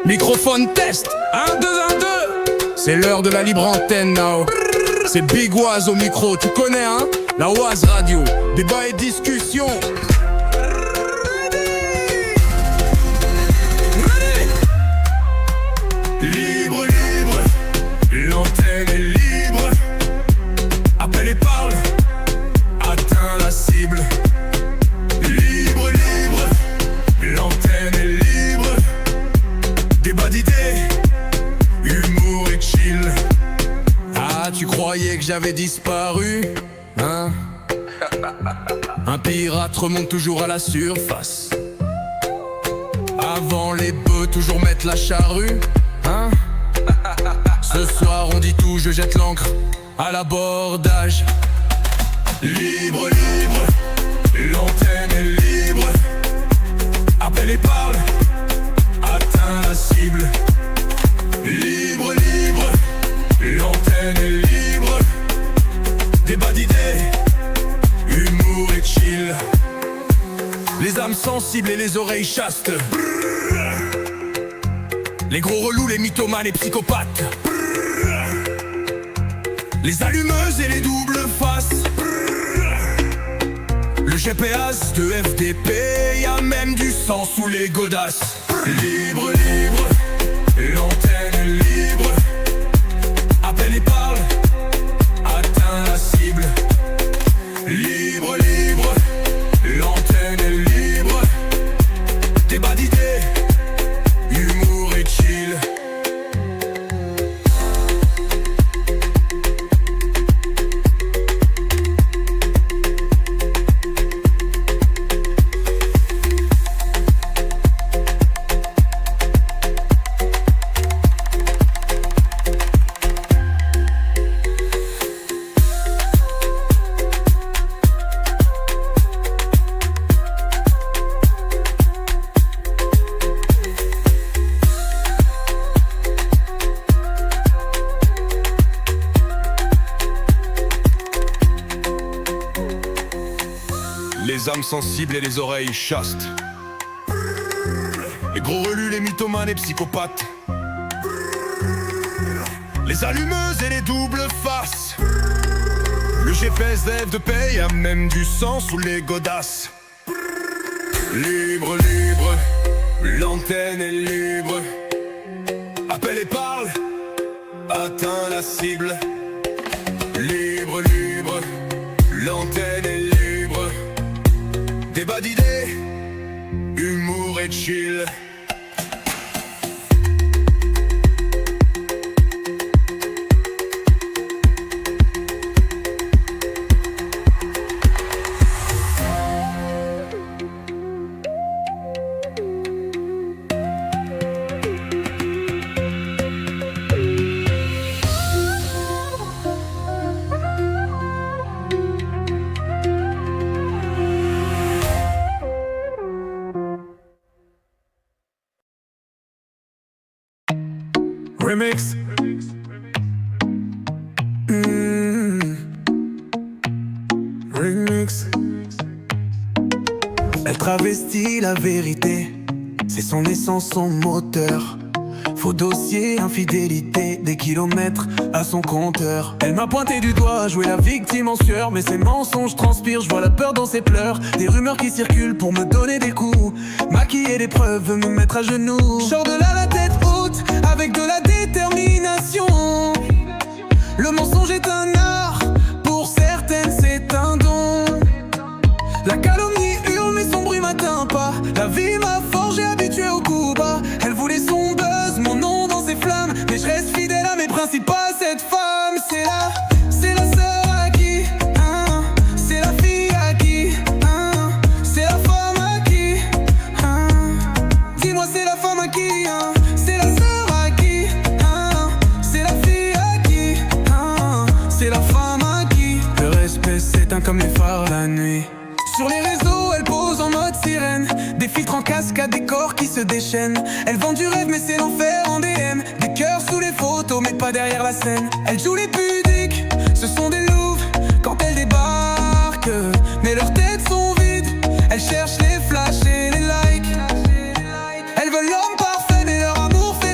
Microphone test, 1, 2, 1, 2. C'est l'heure de la libre antenne now. C'est Big Waz au micro, tu connais hein? La Waz Radio, débat et discussion. Libre, libre, l'antenne est libre. Appelle et parle, atteins la cible. Libre, libre, l'antenne est libre. Débat d'idées, humour et chill. Ah, tu croyais que j'avais disparu, hein? Un pirate remonte toujours à la surface. Avant les bœufs, toujours mettre la charrue, hein? Ce soir on dit tout, je jette l'encre à l'abordage. Libre, libre, l'antenne est libre. Appelle et parle, atteins la cible. Libre, libre, l'antenne est libre. Débat d'idées, humour et chill. Les âmes sensibles et les oreilles chastes. Les gros relous, les mythomanes, les psychopathes. Les allumeuses et les doubles faces. Le GPS de FDP, y'a même du sang sous les godasses. Libre, libre, l'antenne est libre. Appelle et parle, atteins la cible. Libre, libre, l'antenne est libre. Débat d'idées, humour et chill. Les âmes sensibles et les oreilles chastes. Les gros relus, les mythomanes, les psychopathes. Les allumeuses et les doubles faces. Le GPS d'Ève de paye a même du sang sous les godasses. Libre, libre, l'antenne est libre. Appelle et parle, atteins la cible. Libre, libre, l'antenne est libre. Débat d'idées, humour et chill. Remix. Remix. Elle travestit la vérité. C'est son essence, son moteur. Faux dossier, infidélité, des kilomètres à son compteur. Elle m'a pointé du doigt, joué la victime en sueur. Mais ses mensonges transpirent, je vois la peur dans ses pleurs. Des rumeurs qui circulent pour me donner des coups. Maquiller des preuves, veut me mettre à genoux. Sors de là la tête haute, avec de la détermination. Le mensonge est un art, pour certaines c'est un don. La calomnie hurle mais son bruit m'atteint pas. La vie m'a forgé, habitué au coup bas. Elle voulait son buzz, mon nom dans ses flammes. Mais je reste fidèle à mes principes, à cette femme. C'est la sœur à qui, hein. C'est la fille à qui, hein. C'est la femme à qui, hein. Dis-moi c'est la femme à qui, hein. C'est la sœur à qui, hein. C'est la fille à qui, hein. C'est la femme à qui. Le respect s'éteint comme les phares la nuit. Sur les réseaux, elle pose en mode sirène. Des filtres en cascade, des corps qui se déchaînent. Elle vend du rêve mais c'est l'enfer en DM. Des cœurs sous les photos mais pas derrière la scène. Elle joue les pudiques, ce sont des louves quand elle débarque. Mais leurs têtes sont vides, elle cherche les flashs et les likes. Elles veulent l'homme parfait mais leur amour fait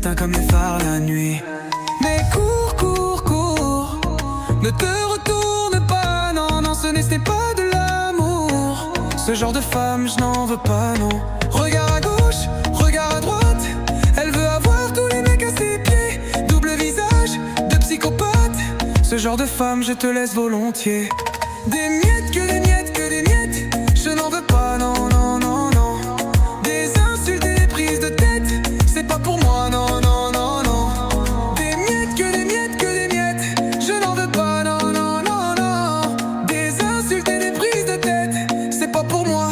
s'éteint comme les phares la nuit. Mais cours, cours, cours, ne te retourne pas, non, non, ce n'est pas de l'amour. Ce genre de femme, je n'en veux pas, non. Regarde à gauche, regarde à droite, elle veut avoir tous les mecs à ses pieds. Double visage de psychopathe, ce genre de femme, je te laisse volontiers. Des miettes, que des miettes, que des miettes, je n'en veux pas, non, non, non, non. Des insultes et des prises de tête, c'est pas pour moi, non, non, non, non. Des miettes, que des miettes, que des miettes, je n'en veux pas, non, non, non, non. Des insultes et des prises de tête, c'est pas pour moi,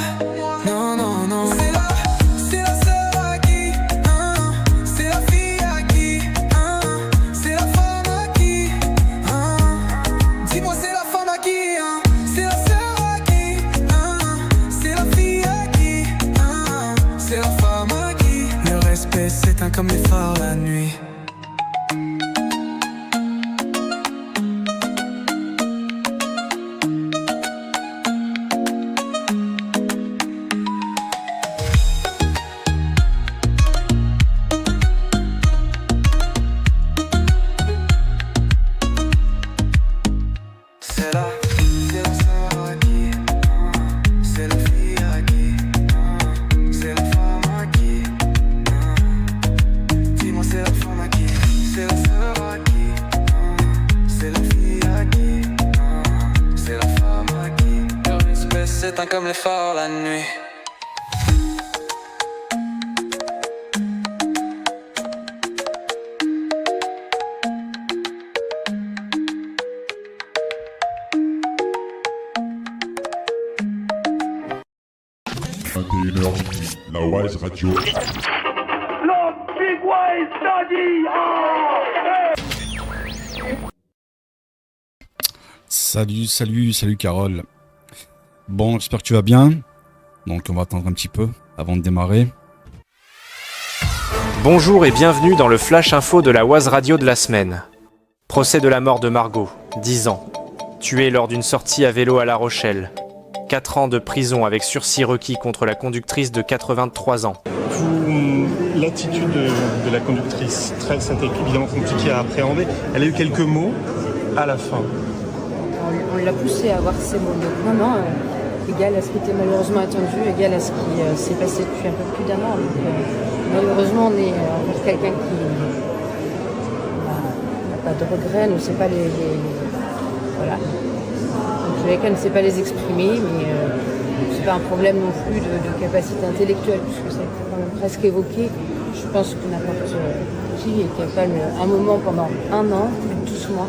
non, non, non. C'est la sœur à qui, hein, c'est la fille à qui, hein, c'est la femme à qui, hein. Dis-moi c'est la femme à qui, hein, c'est la sœur à qui, hein, c'est la fille à qui, hein, c'est la femme à qui. Le respect s'éteint comme les phares la nuit. C'est la sœur à qui, c'est la fille à qui, c'est la femme à qui, dis-moi c'est la femme à qui, c'est la sœur à qui, c'est la fille à qui, c'est la femme à qui. Le respect s'éteint comme les phares la nuit. La Wise Radio. Salut Carole. Bon, j'espère que tu vas bien. Donc on va attendre un petit peu avant de démarrer. Bonjour et bienvenue dans le Flash Info de la Oise Radio de la semaine. Procès de la mort de Margot, 10 ans. Tuée lors d'une sortie à vélo à La Rochelle. 4 ans de prison avec sursis requis contre la conductrice de 83 ans. L'attitude de la conductrice, c'était évidemment compliqué à appréhender. Elle a eu quelques mots à la fin. On l'a poussé à avoir ces mots. Donc non, égal à ce qui était malheureusement attendu, égal à ce qui s'est passé depuis un peu plus d'un an. Donc, malheureusement, on est envers quelqu'un qui n'a pas de regrets, ne sait pas voilà. Donc quelqu'un ne sait pas les exprimer, mais c'est pas un problème non plus de capacité intellectuelle, puisque ça a été quand même presque évoqué. Je pense que n'importe qui est capable, un moment pendant un an, plus de 12 mois,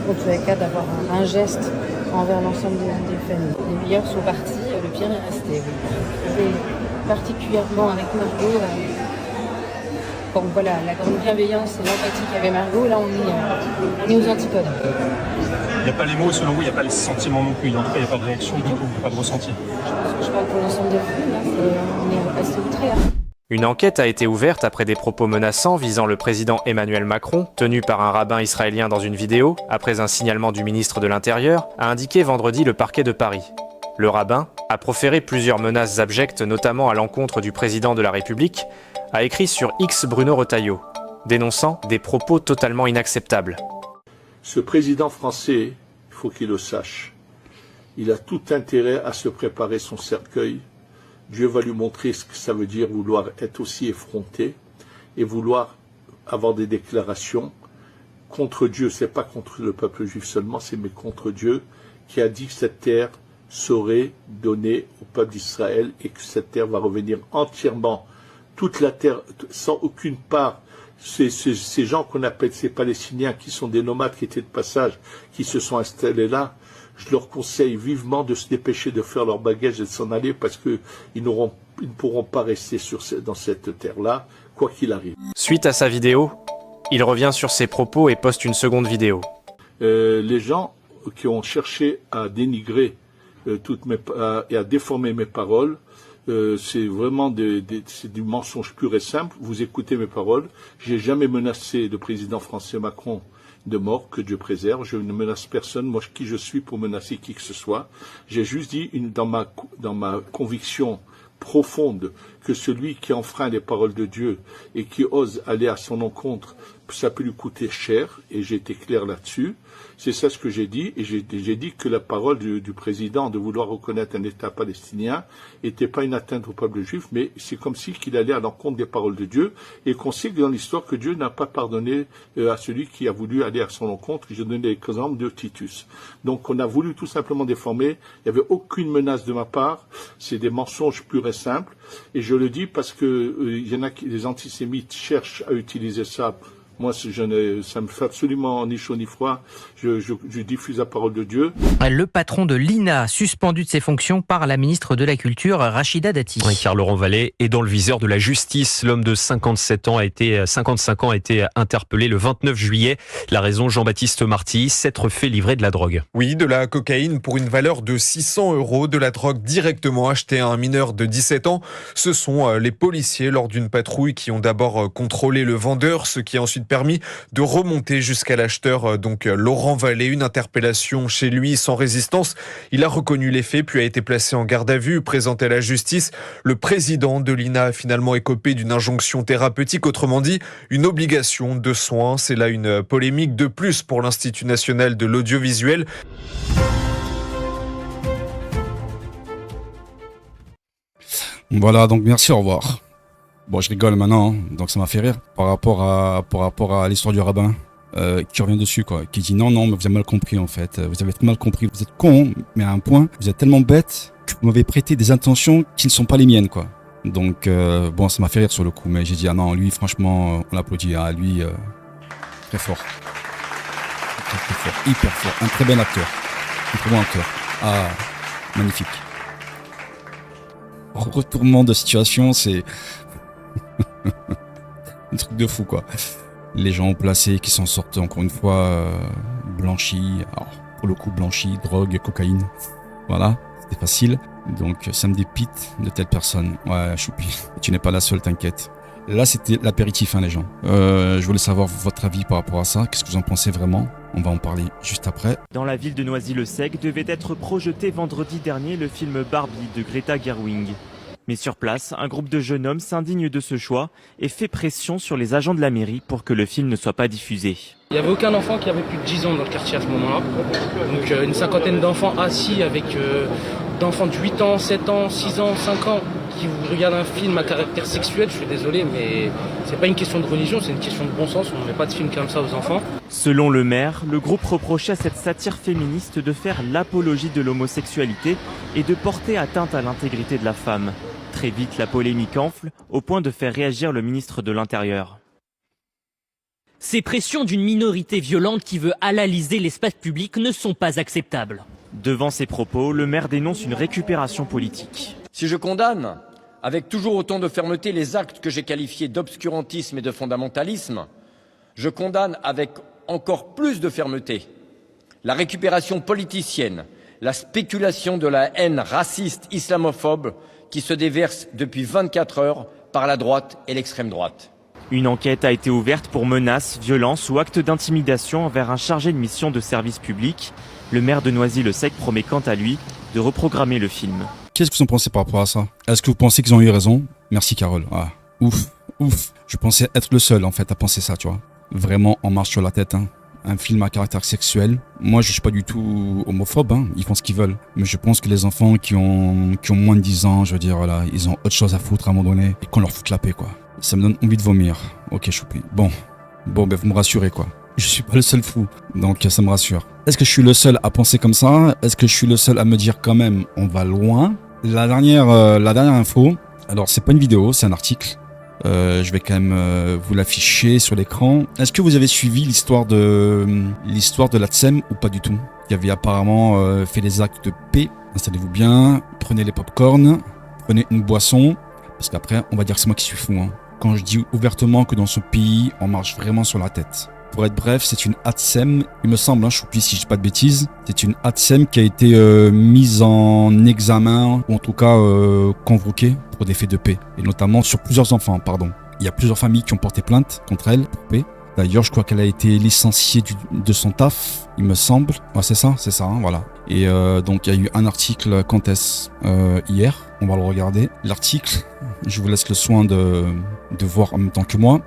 en tous les cas d'avoir un geste envers l'ensemble des familles. Les meilleurs sont partis, le pire est resté. Et particulièrement avec Margot, bon, voilà, la grande bienveillance et l'empathie qu'avait Margot, là on est aux antipodes. Il n'y a pas les mots, selon vous, il n'y a pas les sentiments non plus. En tout cas, il n'y a pas de réaction du tout, pas de ressenti. Je parle pour l'ensemble des familles, on est resté outrés. Une enquête a été ouverte après des propos menaçants visant le président Emmanuel Macron, tenu par un rabbin israélien dans une vidéo, après un signalement du ministre de l'Intérieur, a indiqué vendredi le parquet de Paris. Le rabbin a proféré plusieurs menaces abjectes, notamment à l'encontre du président de la République, a écrit sur X Bruno Retailleau, dénonçant des propos totalement inacceptables. Ce président français, il faut qu'il le sache, il a tout intérêt à se préparer son cercueil. Dieu va lui montrer ce que ça veut dire vouloir être aussi effronté et vouloir avoir des déclarations contre Dieu. C'est pas contre le peuple juif seulement, c'est mais contre Dieu qui a dit que cette terre serait donnée au peuple d'Israël et que cette terre va revenir entièrement, toute la terre, sans aucune part. Ces gens qu'on appelle ces Palestiniens qui sont des nomades qui étaient de passage, qui se sont installés là, je leur conseille vivement de se dépêcher de faire leur bagage et de s'en aller parce qu'ils ne pourront pas rester dans cette terre-là, quoi qu'il arrive. Suite à sa vidéo, il revient sur ses propos et poste une seconde vidéo. Les gens qui ont cherché à dénigrer et à déformer mes paroles, c'est vraiment c'est du mensonge pur et simple. Vous écoutez mes paroles. J'ai jamais menacé le président français Macron de mort, que Dieu préserve. Je ne menace personne. Moi, qui je suis pour menacer qui que ce soit? J'ai juste dit dans ma conviction profonde que celui qui enfreint les paroles de Dieu et qui ose aller à son encontre, ça peut lui coûter cher, et j'ai été clair là-dessus. C'est ça ce que j'ai dit, et j'ai dit que la parole du président de vouloir reconnaître un État palestinien n'était pas une atteinte au peuple juif, mais c'est comme si qu'il allait à l'encontre des paroles de Dieu, et qu'on sait que dans l'histoire que Dieu n'a pas pardonné à celui qui a voulu aller à son encontre. Je donnais l'exemple de Titus. Donc on a voulu tout simplement déformer, il n'y avait aucune menace de ma part, c'est des mensonges purs et simples, et je le dis parce que il y en a qui, les antisémites cherchent à utiliser ça. Moi, ça me fait absolument ni chaud ni froid. Je diffuse la parole de Dieu. Le patron de l'INA, suspendu de ses fonctions par la ministre de la Culture, Rachida Dati. Oui, car Laurent Vallée est dans le viseur de la justice. L'homme de 55 ans a été interpellé le 29 juillet. La raison, Jean-Baptiste Marty, s'être fait livrer de la drogue. Oui, de la cocaïne pour une valeur de 600 €, de la drogue directement achetée à un mineur de 17 ans. Ce sont les policiers lors d'une patrouille qui ont d'abord contrôlé le vendeur, ce qui a ensuite permis de remonter jusqu'à l'acheteur, donc Laurent Vallée. Une interpellation chez lui sans résistance. Il a reconnu les faits puis a été placé en garde à vue, présenté à la justice. Le président de l'INA a finalement écopé d'une injonction thérapeutique, autrement dit une obligation de soins. C'est là une polémique de plus pour l'Institut national de l'audiovisuel. Voilà, donc merci, au revoir. Bon, je rigole maintenant, hein, donc ça m'a fait rire par rapport à l'histoire du rabbin qui revient dessus, quoi, qui dit non, mais vous avez mal compris en fait, vous avez mal compris, vous êtes con, mais à un point, vous êtes tellement bête que vous m'avez prêté des intentions qui ne sont pas les miennes, quoi. Donc bon, ça m'a fait rire sur le coup, mais j'ai dit ah non, lui franchement, on l'applaudit, à lui très fort, très fort, hyper fort, un très bon acteur, un très bon acteur, ah magnifique. Retournement de situation, c'est un truc de fou, quoi. Les gens placés qui s'en sortent encore une fois blanchis, alors pour le coup blanchis, drogue, cocaïne, voilà, c'était facile. Donc ça me dépite de telle personne. Ouais, Choupi, tu n'es pas la seule, t'inquiète. Là c'était l'apéritif, hein, les gens. Je voulais savoir votre avis par rapport à ça, qu'est-ce que vous en pensez vraiment? On va en parler juste après. Dans la ville de Noisy-le-Sec devait être projeté vendredi dernier le film Barbie de Greta Gerwig. Mais sur place, un groupe de jeunes hommes s'indigne de ce choix et fait pression sur les agents de la mairie pour que le film ne soit pas diffusé. Il n'y avait aucun enfant qui avait plus de 10 ans dans le quartier à ce moment-là. Donc une cinquantaine d'enfants assis avec d'enfants de 8 ans, 7 ans, 6 ans, 5 ans qui regardent un film à caractère sexuel. Je suis désolé, mais c'est pas une question de religion, c'est une question de bon sens. On ne met pas de film comme ça aux enfants. Selon le maire, le groupe reprochait à cette satire féministe de faire l'apologie de l'homosexualité et de porter atteinte à l'intégrité de la femme. Très vite, la polémique enfle, au point de faire réagir le ministre de l'Intérieur. Ces pressions d'une minorité violente qui veut halaliser l'espace public ne sont pas acceptables. Devant ces propos, le maire dénonce une récupération politique. Si je condamne, avec toujours autant de fermeté, les actes que j'ai qualifiés d'obscurantisme et de fondamentalisme, je condamne avec encore plus de fermeté la récupération politicienne, la spéculation de la haine raciste islamophobe qui se déverse depuis 24 heures par la droite et l'extrême droite. Une enquête a été ouverte pour menaces, violences ou actes d'intimidation envers un chargé de mission de service public. Le maire de Noisy-le-Sec promet quant à lui de reprogrammer le film. Qu'est-ce que vous en pensez par rapport à ça? Est-ce que vous pensez qu'ils ont eu raison? Merci Carole. Ah, ouf. Je pensais être le seul en fait à penser ça, tu vois. Vraiment en marche sur la tête, hein. Un film à caractère sexuel. Moi, je suis pas du tout homophobe, hein. Ils font ce qu'ils veulent. Mais je pense que les enfants qui ont moins de 10 ans, je veux dire, voilà, ils ont autre chose à foutre à un moment donné et qu'on leur fout la paix, quoi. Ça me donne envie de vomir. Ok, Choupi. Bon, ben vous me rassurez, quoi. Je suis pas le seul fou, donc ça me rassure. Est-ce que je suis le seul à penser comme ça? Est-ce que je suis le seul à me dire quand même, on va loin? La dernière info, alors c'est pas une vidéo, c'est un article. Je vais quand même vous l'afficher sur l'écran. Est-ce que vous avez suivi l'histoire de la TSEM ou pas du tout? Qui avait apparemment fait des actes de paix. Installez-vous bien, prenez les pop-corn, prenez une boisson, parce qu'après on va dire que c'est moi qui suis fou, hein. Quand je dis ouvertement que dans ce pays on marche vraiment sur la tête. Pour être bref, c'est une ATSEM, il me semble, hein, Choupi si je dis pas de bêtises, c'est une ATSEM qui a été mise en examen, ou en tout cas convoquée pour des faits de paix, et notamment sur plusieurs enfants, pardon. Il y a plusieurs familles qui ont porté plainte contre elle pour paix. D'ailleurs, je crois qu'elle a été licenciée de son taf, il me semble. Ouais, c'est ça, hein, voilà. Et donc, il y a eu un article quand est-ce hier. On va le regarder. L'article, je vous laisse le soin de voir en même temps que moi.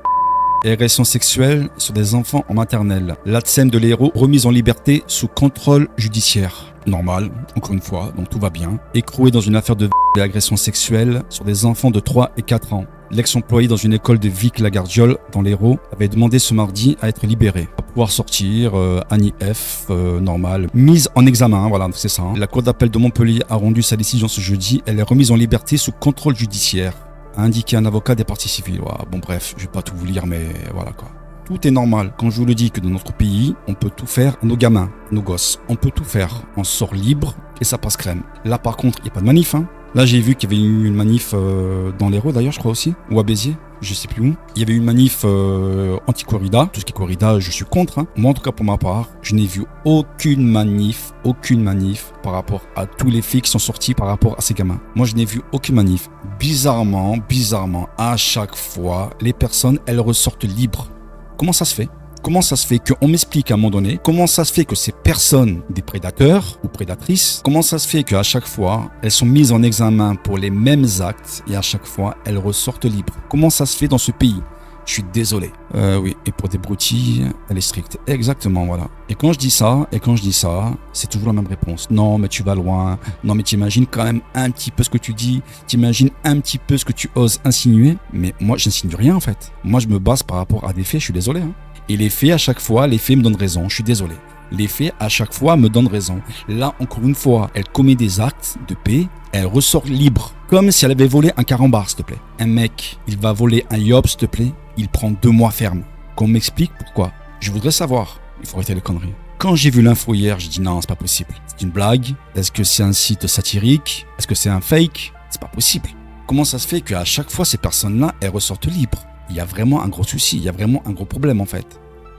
Agression sexuelle sur des enfants en maternelle. L'ATSEM de l'héros remise en liberté sous contrôle judiciaire. Normal, encore une fois, donc tout va bien. Écroué dans une affaire de agression sexuelle sur des enfants de 3 et 4 ans. L'ex-employé dans une école de Vic-la-Gardiole, dans l'Hérault, avait demandé ce mardi à être libéré. À pouvoir sortir, Annie F, normal. Mise en examen, voilà, c'est ça. La cour d'appel de Montpellier a rendu sa décision ce jeudi. Elle est remise en liberté sous contrôle judiciaire, a indiqué un avocat des parties civiles. Ouais, bon bref, je vais pas tout vous lire, mais voilà quoi. Tout est normal quand je vous le dis que dans notre pays, on peut tout faire à nos gamins, à nos gosses. On peut tout faire. On sort libre et ça passe crème. Là par contre, il n'y a pas de manif, hein. Là, j'ai vu qu'il y avait eu une manif dans l'Hérault d'ailleurs, je crois aussi, ou à Béziers, je sais plus où. Il y avait eu une manif anti-corrida. Tout ce qui est corrida, je suis contre. Hein. Moi, en tout cas, pour ma part, je n'ai vu aucune manif par rapport à tous les faits qui sont sortis par rapport à ces gamins. Moi, je n'ai vu aucune manif. Bizarrement, à chaque fois, les personnes, elles ressortent libres. Comment ça se fait ? Comment ça se fait qu'on m'explique à un moment donné, comment ça se fait que ces personnes, des prédateurs ou prédatrices, comment ça se fait qu'à chaque fois, elles sont mises en examen pour les mêmes actes et à chaque fois, elles ressortent libres. Comment ça se fait dans ce pays ? Je suis désolé. Oui, et pour des broutilles, elle est stricte. Exactement, voilà. Et quand je dis ça, c'est toujours la même réponse. Non, mais tu vas loin. Non, mais t'imagines quand même un petit peu ce que tu dis. T'imagines un petit peu ce que tu oses insinuer. Mais moi, j'insinue rien, en fait. Moi, je me base par rapport à des faits, je suis désolé, hein. Et les faits, à chaque fois, les faits me donnent raison. Je suis désolé. Les faits, à chaque fois, me donnent raison. Là, encore une fois, elle commet des actes de paix. Elle ressort libre. Comme si elle avait volé un carambar, s'il te plaît. Un mec, il va voler un yacht, s'il te plaît. Il prend 2 mois ferme. Qu'on m'explique pourquoi. Je voudrais savoir. Il faut arrêter les conneries. Quand j'ai vu l'info hier, j'ai dit non, c'est pas possible. C'est une blague. Est-ce que c'est un site satirique? Est-ce que c'est un fake? C'est pas possible. Comment ça se fait qu'à chaque fois, ces personnes-là, elles ressortent libres? Il y a vraiment un gros souci, il y a vraiment un gros problème en fait.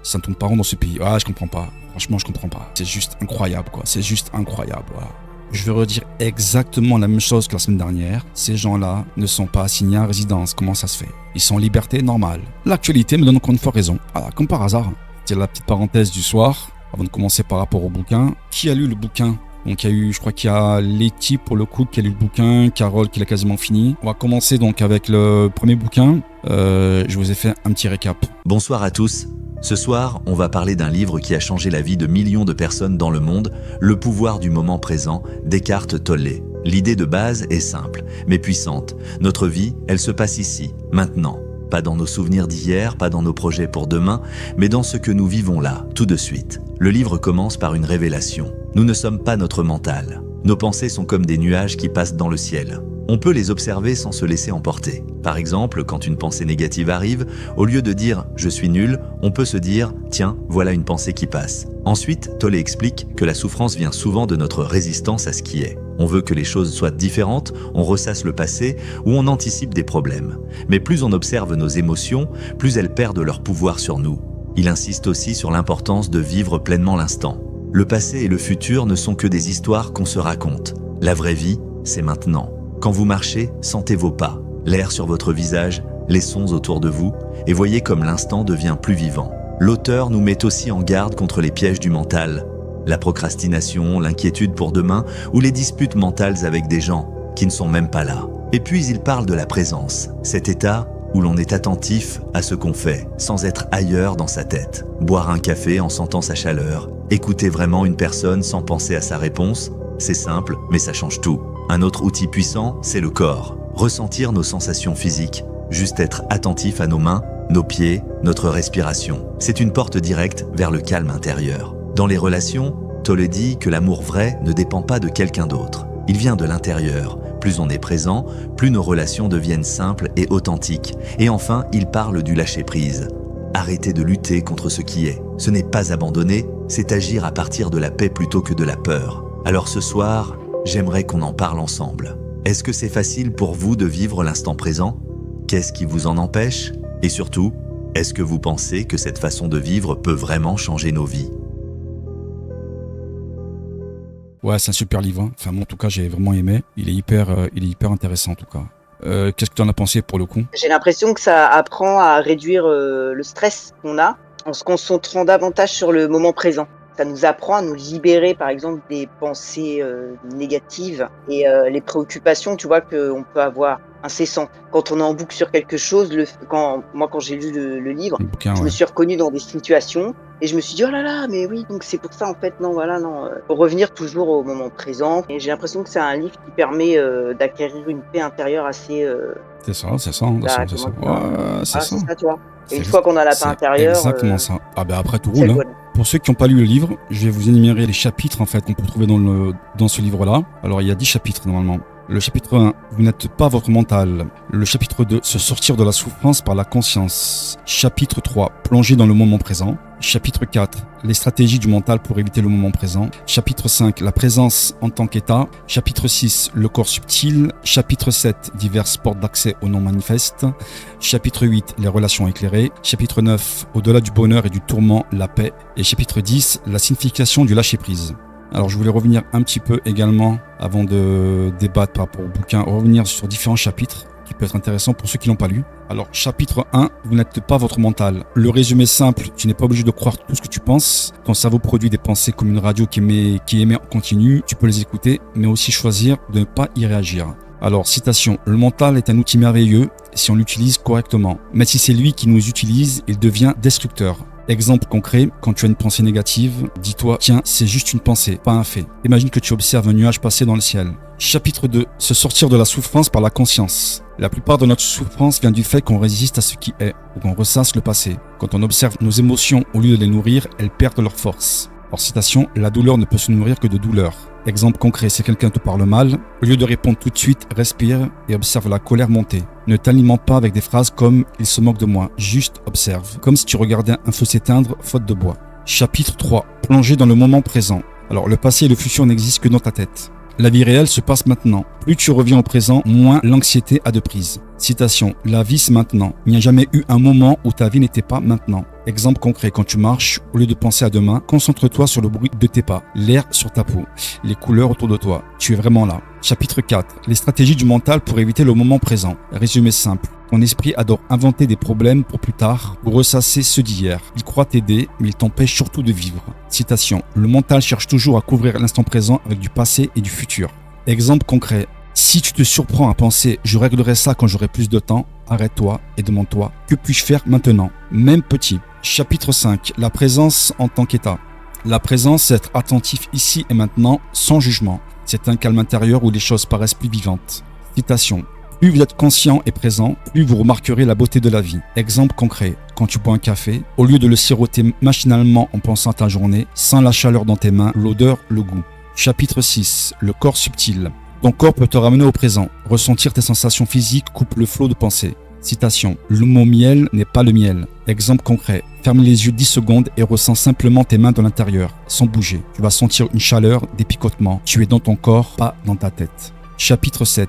Ça ne tourne pas rond dans ce pays. Ah, je comprends pas. Franchement, je comprends pas. C'est juste incroyable quoi. C'est juste incroyable. Voilà. Je vais redire exactement la même chose que la semaine dernière. Ces gens-là ne sont pas assignés à résidence. Comment ça se fait? Ils sont en liberté normale. L'actualité me donne encore une fois raison. Voilà, comme par hasard. C'est la petite parenthèse du soir. Avant de commencer par rapport au bouquin. Qui a lu le bouquin? Donc il y a eu, je crois qu'il y a Letty pour le coup qui a lu le bouquin, Carole qui l'a quasiment fini. On va commencer donc avec le premier bouquin. Je vous ai fait un petit récap. Bonsoir à tous. Ce soir, on va parler d'un livre qui a changé la vie de millions de personnes dans le monde, Le pouvoir du moment présent, d'Eckhart Tolle. L'idée de base est simple, mais puissante. Notre vie, elle se passe ici, maintenant. Pas dans nos souvenirs d'hier, pas dans nos projets pour demain, mais dans ce que nous vivons là, tout de suite. Le livre commence par une révélation. Nous ne sommes pas notre mental. Nos pensées sont comme des nuages qui passent dans le ciel. On peut les observer sans se laisser emporter. Par exemple, quand une pensée négative arrive, au lieu de dire « je suis nul », on peut se dire « tiens, voilà une pensée qui passe ». Ensuite, Tolle explique que la souffrance vient souvent de notre résistance à ce qui est. On veut que les choses soient différentes, on ressasse le passé ou on anticipe des problèmes. Mais plus on observe nos émotions, plus elles perdent leur pouvoir sur nous. Il insiste aussi sur l'importance de vivre pleinement l'instant. Le passé et le futur ne sont que des histoires qu'on se raconte. La vraie vie, c'est maintenant. Quand vous marchez, sentez vos pas, l'air sur votre visage, les sons autour de vous, et voyez comme l'instant devient plus vivant. L'auteur nous met aussi en garde contre les pièges du mental, la procrastination, l'inquiétude pour demain ou les disputes mentales avec des gens qui ne sont même pas là. Et puis il parle de la présence, cet état où l'on est attentif à ce qu'on fait, sans être ailleurs dans sa tête. Boire un café en sentant sa chaleur, écouter vraiment une personne sans penser à sa réponse, c'est simple, mais ça change tout. Un autre outil puissant, c'est le corps. Ressentir nos sensations physiques, juste être attentif à nos mains, nos pieds, notre respiration. C'est une porte directe vers le calme intérieur. Dans les relations, Tolle dit que l'amour vrai ne dépend pas de quelqu'un d'autre. Il vient de l'intérieur. Plus on est présent, plus nos relations deviennent simples et authentiques. Et enfin, il parle du lâcher-prise. Arrêter de lutter contre ce qui est. Ce n'est pas abandonner, c'est agir à partir de la paix plutôt que de la peur. Alors ce soir, j'aimerais qu'on en parle ensemble. Est-ce que c'est facile pour vous de vivre l'instant présent? Qu'est-ce qui vous en empêche? Et surtout, est-ce que vous pensez que cette façon de vivre peut vraiment changer nos vies? Ouais, c'est un super livre. Hein. Enfin, moi, en tout cas, j'ai vraiment aimé. Il est hyper intéressant, en tout cas. Qu'est-ce que tu en as pensé pour le coup? J'ai l'impression que ça apprend à réduire le stress qu'on a en se concentrant davantage sur le moment présent. Ça nous apprend à nous libérer, par exemple, des pensées négatives et les préoccupations, tu vois, qu'on peut avoir incessantes. Quand on est en boucle sur quelque chose, quand j'ai lu le livre, je me suis reconnue dans des situations et je me suis dit, oh là là, mais oui, donc c'est pour ça, en fait, non, faut revenir toujours au moment présent. Et j'ai l'impression que c'est un livre qui permet d'acquérir une paix intérieure assez... C'est ça. Ouais, c'est ça. C'est ça, tu vois. Et une fois qu'on a la paix intérieure... Exactement ça. Ah ben après tout roule. Hein. Pour ceux qui n'ont pas lu le livre, je vais vous énumérer les chapitres en fait qu'on peut trouver dans ce livre-là. Alors il y a 10 chapitres normalement. Le chapitre 1, vous n'êtes pas votre mental. Le chapitre 2, se sortir de la souffrance par la conscience. Chapitre 3, plonger dans le moment présent. Chapitre 4, les stratégies du mental pour éviter le moment présent. Chapitre 5, la présence en tant qu'état. Chapitre 6, le corps subtil. Chapitre 7, diverses portes d'accès au non manifeste. Chapitre 8, les relations éclairées. Chapitre 9, au-delà du bonheur et du tourment, la paix. Et chapitre 10, la signification du lâcher-prise. Alors je voulais revenir un petit peu également, avant de débattre par rapport au bouquin, revenir sur différents chapitres qui peuvent être intéressants pour ceux qui l'ont pas lu. Alors chapitre 1, vous n'êtes pas votre mental. Le résumé simple, tu n'es pas obligé de croire tout ce que tu penses. Ton cerveau produit des pensées comme une radio qui émet en continu. Tu peux les écouter, mais aussi choisir de ne pas y réagir. Alors, citation, le mental est un outil merveilleux si on l'utilise correctement. Mais si c'est lui qui nous utilise, il devient destructeur. Exemple concret, quand tu as une pensée négative, dis-toi, tiens, c'est juste une pensée, pas un fait. Imagine que tu observes un nuage passer dans le ciel. Chapitre 2, se sortir de la souffrance par la conscience. La plupart de notre souffrance vient du fait qu'on résiste à ce qui est, ou qu'on ressasse le passé. Quand on observe nos émotions, au lieu de les nourrir, elles perdent leur force. Alors, citation, la douleur ne peut se nourrir que de douleur. Exemple concret, si quelqu'un te parle mal, au lieu de répondre tout de suite, respire et observe la colère monter. Ne t'alimente pas avec des phrases comme « il se moque de moi », juste observe, comme si tu regardais un feu s'éteindre faute de bois. Chapitre 3, plonger dans le moment présent. Alors le passé et le futur n'existent que dans ta tête. La vie réelle se passe maintenant. Plus tu reviens au présent, moins l'anxiété a de prise. Citation, la vie c'est maintenant. Il n'y a jamais eu un moment où ta vie n'était pas maintenant. Exemple concret, quand tu marches, au lieu de penser à demain, concentre-toi sur le bruit de tes pas, l'air sur ta peau, les couleurs autour de toi. Tu es vraiment là. Chapitre 4, les stratégies du mental pour éviter le moment présent. Résumé simple. Ton esprit adore inventer des problèmes pour plus tard ou ressasser ceux d'hier. Il croit t'aider, mais il t'empêche surtout de vivre. Citation, le mental cherche toujours à couvrir l'instant présent avec du passé et du futur. Exemple concret, si tu te surprends à penser « je réglerai ça quand j'aurai plus de temps », arrête-toi et demande-toi « que puis-je faire maintenant ?» Même petit. Chapitre 5, la présence en tant qu'état. La présence, c'est être attentif ici et maintenant, sans jugement. C'est un calme intérieur où les choses paraissent plus vivantes. Citation. Plus vous êtes conscient et présent, plus vous remarquerez la beauté de la vie. Exemple concret, quand tu bois un café, au lieu de le siroter machinalement en pensant à ta journée, sens la chaleur dans tes mains, l'odeur, le goût. Chapitre 6, le corps subtil. Ton corps peut te ramener au présent. Ressentir tes sensations physiques coupe le flot de pensée. Citation, le mot miel n'est pas le miel. Exemple concret, ferme les yeux 10 secondes et ressens simplement tes mains de l'intérieur, sans bouger. Tu vas sentir une chaleur, des picotements. Tu es dans ton corps, pas dans ta tête. Chapitre 7.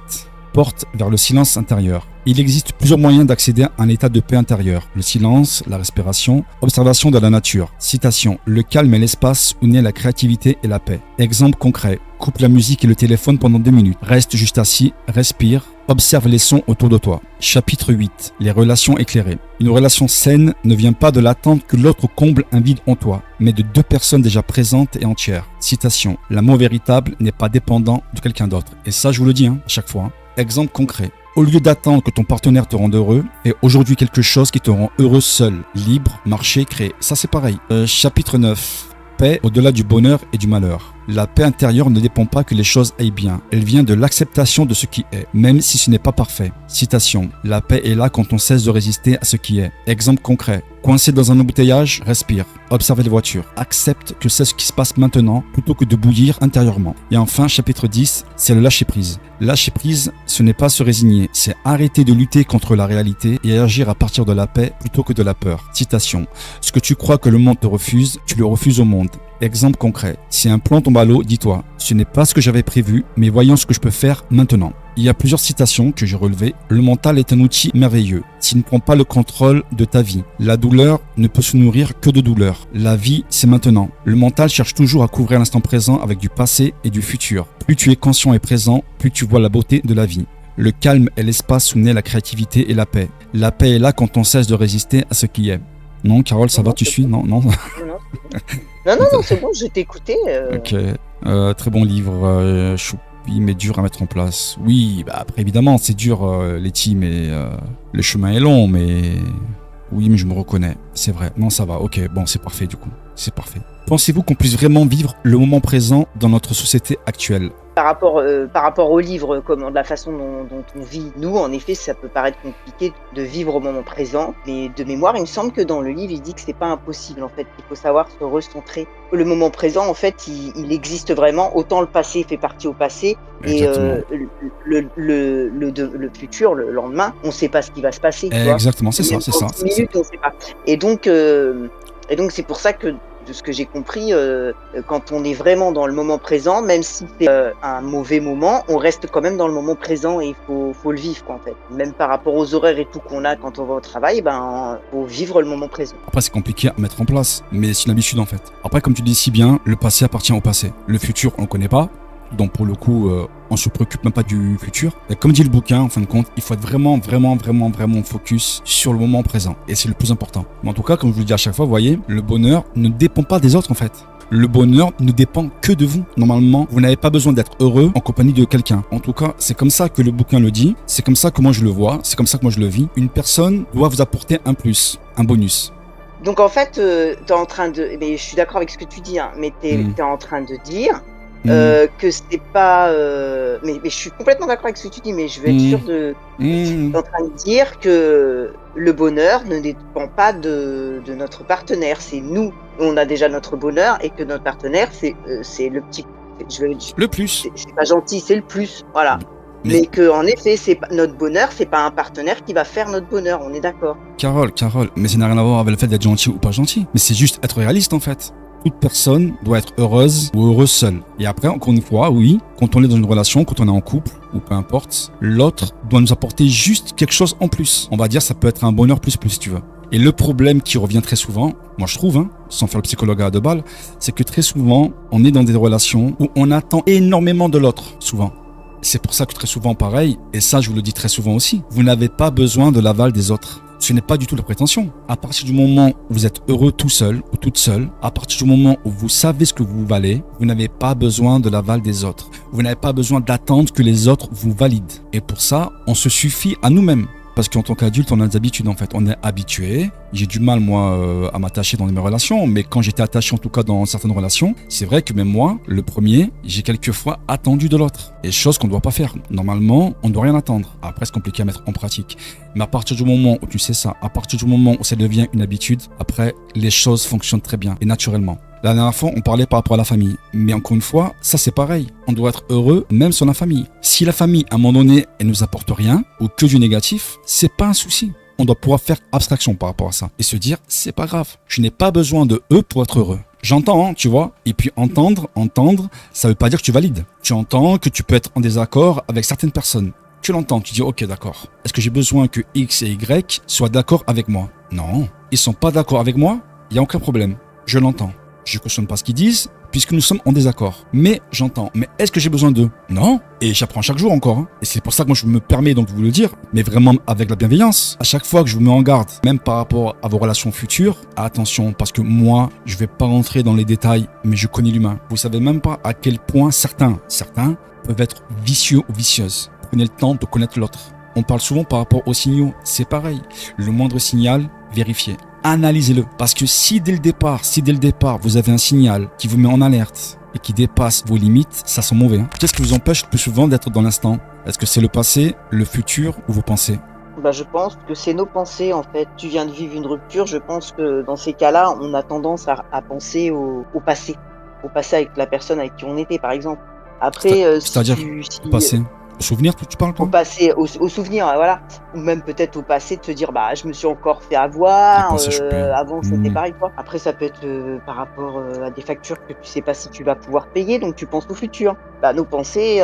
Porte vers le silence intérieur. Il existe plusieurs moyens d'accéder à un état de paix intérieure. Le silence, la respiration, observation de la nature. Citation, le calme est l'espace où naît la créativité et la paix. Exemple concret, coupe la musique et le téléphone pendant 2 minutes. Reste juste assis, respire, observe les sons autour de toi. Chapitre 8, les relations éclairées. Une relation saine ne vient pas de l'attente que l'autre comble un vide en toi, mais de 2 personnes déjà présentes et entières. Citation, l'amour véritable n'est pas dépendant de quelqu'un d'autre. Et ça, je vous le dis, à chaque fois. Exemple concret. Au lieu d'attendre que ton partenaire te rende heureux, fais aujourd'hui quelque chose qui te rend heureux seul, libre, marcher, créer. Ça c'est pareil. Chapitre 9. Paix au-delà du bonheur et du malheur. La paix intérieure ne dépend pas que les choses aillent bien. Elle vient de l'acceptation de ce qui est, même si ce n'est pas parfait. Citation. La paix est là quand on cesse de résister à ce qui est. Exemple concret. Coincé dans un embouteillage, respire. Observe les voitures. Accepte que c'est ce qui se passe maintenant plutôt que de bouillir intérieurement. Et enfin, chapitre 10, c'est le lâcher prise. Lâcher prise, ce n'est pas se résigner, c'est arrêter de lutter contre la réalité et agir à partir de la paix plutôt que de la peur. Citation. Ce que tu crois que le monde te refuse, tu le refuses au monde. Exemple concret. Si un plan tombe à l'eau, dis-toi, ce n'est pas ce que j'avais prévu, mais voyons ce que je peux faire maintenant. Il y a plusieurs citations que j'ai relevées. Le mental est un outil merveilleux. S'il ne prend pas le contrôle de ta vie, la douleur ne peut se nourrir que de douleur. La vie, c'est maintenant. Le mental cherche toujours à couvrir l'instant présent avec du passé et du futur. Plus tu es conscient et présent, plus tu vois la beauté de la vie. Le calme est l'espace où naît la créativité et la paix. La paix est là quand on cesse de résister à ce qui est. Non, Carole, ça va, tu suis? Non, non. Non, c'est bon, je t'écoutais. Ok. Très bon livre, choupi, mais dur à mettre en place. Oui, bah après, évidemment, c'est dur, Letty, mais le chemin est long, mais... Oui, mais je me reconnais, c'est vrai. Non, ça va, ok, bon, c'est parfait du coup. C'est parfait. Pensez-vous qu'on puisse vraiment vivre le moment présent dans notre société actuelle? Par rapport au livre, de la façon dont on vit, nous, en effet, ça peut paraître compliqué de vivre au moment présent. Mais de mémoire, il me semble que dans le livre, il dit que c'est pas impossible, en fait. Il faut savoir se recentrer. Le moment présent, en fait, il existe vraiment. Autant le passé fait partie au passé. Exactement. Et le futur, le lendemain, on sait pas ce qui va se passer. Tu vois. Exactement, c'est ça, c'est ça. Dans 10 minutes, on sait pas. Et donc, c'est pour ça que, de ce que j'ai compris, quand on est vraiment dans le moment présent, même si c'est un mauvais moment, on reste quand même dans le moment présent et il faut le vivre, quoi, en fait. Même par rapport aux horaires et tout qu'on a quand on va au travail, faut vivre le moment présent. Après, c'est compliqué à mettre en place, mais c'est une habitude en fait. Après, comme tu dis si bien, le passé appartient au passé. Le futur, on ne connaît pas. Donc pour le coup, on se préoccupe même pas du futur. Et comme dit le bouquin, en fin de compte, il faut être vraiment focus sur le moment présent. Et c'est le plus important. Mais en tout cas, comme je vous le dis à chaque fois, vous voyez, le bonheur ne dépend pas des autres en fait. Le bonheur ne dépend que de vous. Normalement, vous n'avez pas besoin d'être heureux en compagnie de quelqu'un. En tout cas, c'est comme ça que le bouquin le dit. C'est comme ça que moi je le vois. C'est comme ça que moi je le vis. Une personne doit vous apporter un plus, un bonus. Donc en fait, t'es en train de... Mais je suis d'accord avec ce que tu dis, hein, mais t'es en train de dire... que c'est pas mais je suis complètement d'accord avec ce que tu dis, mais je veux être sûr de t'es en train de dire que le bonheur ne dépend pas de notre partenaire, c'est nous, on a déjà notre bonheur et que notre partenaire c'est le petit, le plus, c'est pas gentil, c'est le plus, voilà. Mais que en effet, c'est pas notre bonheur, c'est pas un partenaire qui va faire notre bonheur, on est d'accord. Carole, mais ça n'a rien à voir avec le fait d'être gentil ou pas gentil, mais c'est juste être réaliste en fait. Toute personne doit être heureuse ou heureuse seule. Et après, encore une fois, oui, quand on est dans une relation, quand on est en couple, ou peu importe, l'autre doit nous apporter juste quelque chose en plus. On va dire, ça peut être un bonheur plus si tu veux. Et le problème qui revient très souvent, moi je trouve, sans faire le psychologue à deux balles, c'est que très souvent, on est dans des relations où on attend énormément de l'autre, souvent. C'est pour ça que très souvent, pareil, et ça je vous le dis très souvent aussi, vous n'avez pas besoin de l'aval des autres. Ce n'est pas du tout la prétention. À partir du moment où vous êtes heureux tout seul ou toute seule, à partir du moment où vous savez ce que vous valez, vous n'avez pas besoin de l'aval des autres. Vous n'avez pas besoin d'attendre que les autres vous valident. Et pour ça, on se suffit à nous-mêmes. Parce qu'en tant qu'adulte, on a des habitudes en fait. On est habitué. J'ai du mal, moi, à m'attacher dans mes relations. Mais quand j'étais attaché, en tout cas dans certaines relations, c'est vrai que même moi, le premier, j'ai quelquefois attendu de l'autre. Et chose qu'on ne doit pas faire. Normalement, on ne doit rien attendre. Après, c'est compliqué à mettre en pratique. Mais à partir du moment où tu sais ça, à partir du moment où ça devient une habitude, après, les choses fonctionnent très bien et naturellement. La dernière fois, on parlait par rapport à la famille. Mais encore une fois, ça c'est pareil. On doit être heureux même sans la famille. Si la famille, à un moment donné, elle nous apporte rien ou que du négatif, c'est pas un souci. On doit pouvoir faire abstraction par rapport à ça et se dire, c'est pas grave. Je n'ai pas besoin de eux pour être heureux. J'entends, tu vois. Et puis entendre, ça veut pas dire que tu valides. Tu entends que tu peux être en désaccord avec certaines personnes. Tu l'entends, tu dis, ok, d'accord. Est-ce que j'ai besoin que X et Y soient d'accord avec moi? Non. Ils sont pas d'accord avec moi, il n'y a aucun problème. Je l'entends. Je ne cautionne pas ce qu'ils disent, puisque nous sommes en désaccord. Mais j'entends. Mais est-ce que j'ai besoin d'eux? Non. Et j'apprends chaque jour encore. Et c'est pour ça que moi je me permets donc de vous le dire, mais vraiment avec la bienveillance. À chaque fois que je vous mets en garde, même par rapport à vos relations futures, attention, parce que moi, je vais pas rentrer dans les détails, mais je connais l'humain. Vous savez même pas à quel point certains peuvent être vicieux ou vicieuses. Prenez le temps de connaître l'autre. On parle souvent par rapport aux signaux. C'est pareil. Le moindre signal, vérifiez. Analysez-le. Parce que si dès le départ, vous avez un signal qui vous met en alerte et qui dépasse vos limites, ça sent mauvais. Qu'est-ce qui vous empêche le plus souvent d'être dans l'instant? Est-ce que c'est le passé, le futur ou vos pensées? Je pense que c'est nos pensées en fait. Tu viens de vivre une rupture, je pense que dans ces cas-là, on a tendance à penser au passé. Au passé avec la personne avec qui on était par exemple. Après, c'est-à-dire au passé? Au souvenir, tu parles toi? Au passé, au souvenir, voilà. Ou même peut-être au passé de te dire, je me suis encore fait avoir, avant c'était pareil, quoi. Après, ça peut être par rapport à des factures que tu sais pas si tu vas pouvoir payer, donc tu penses au futur. Nos pensées,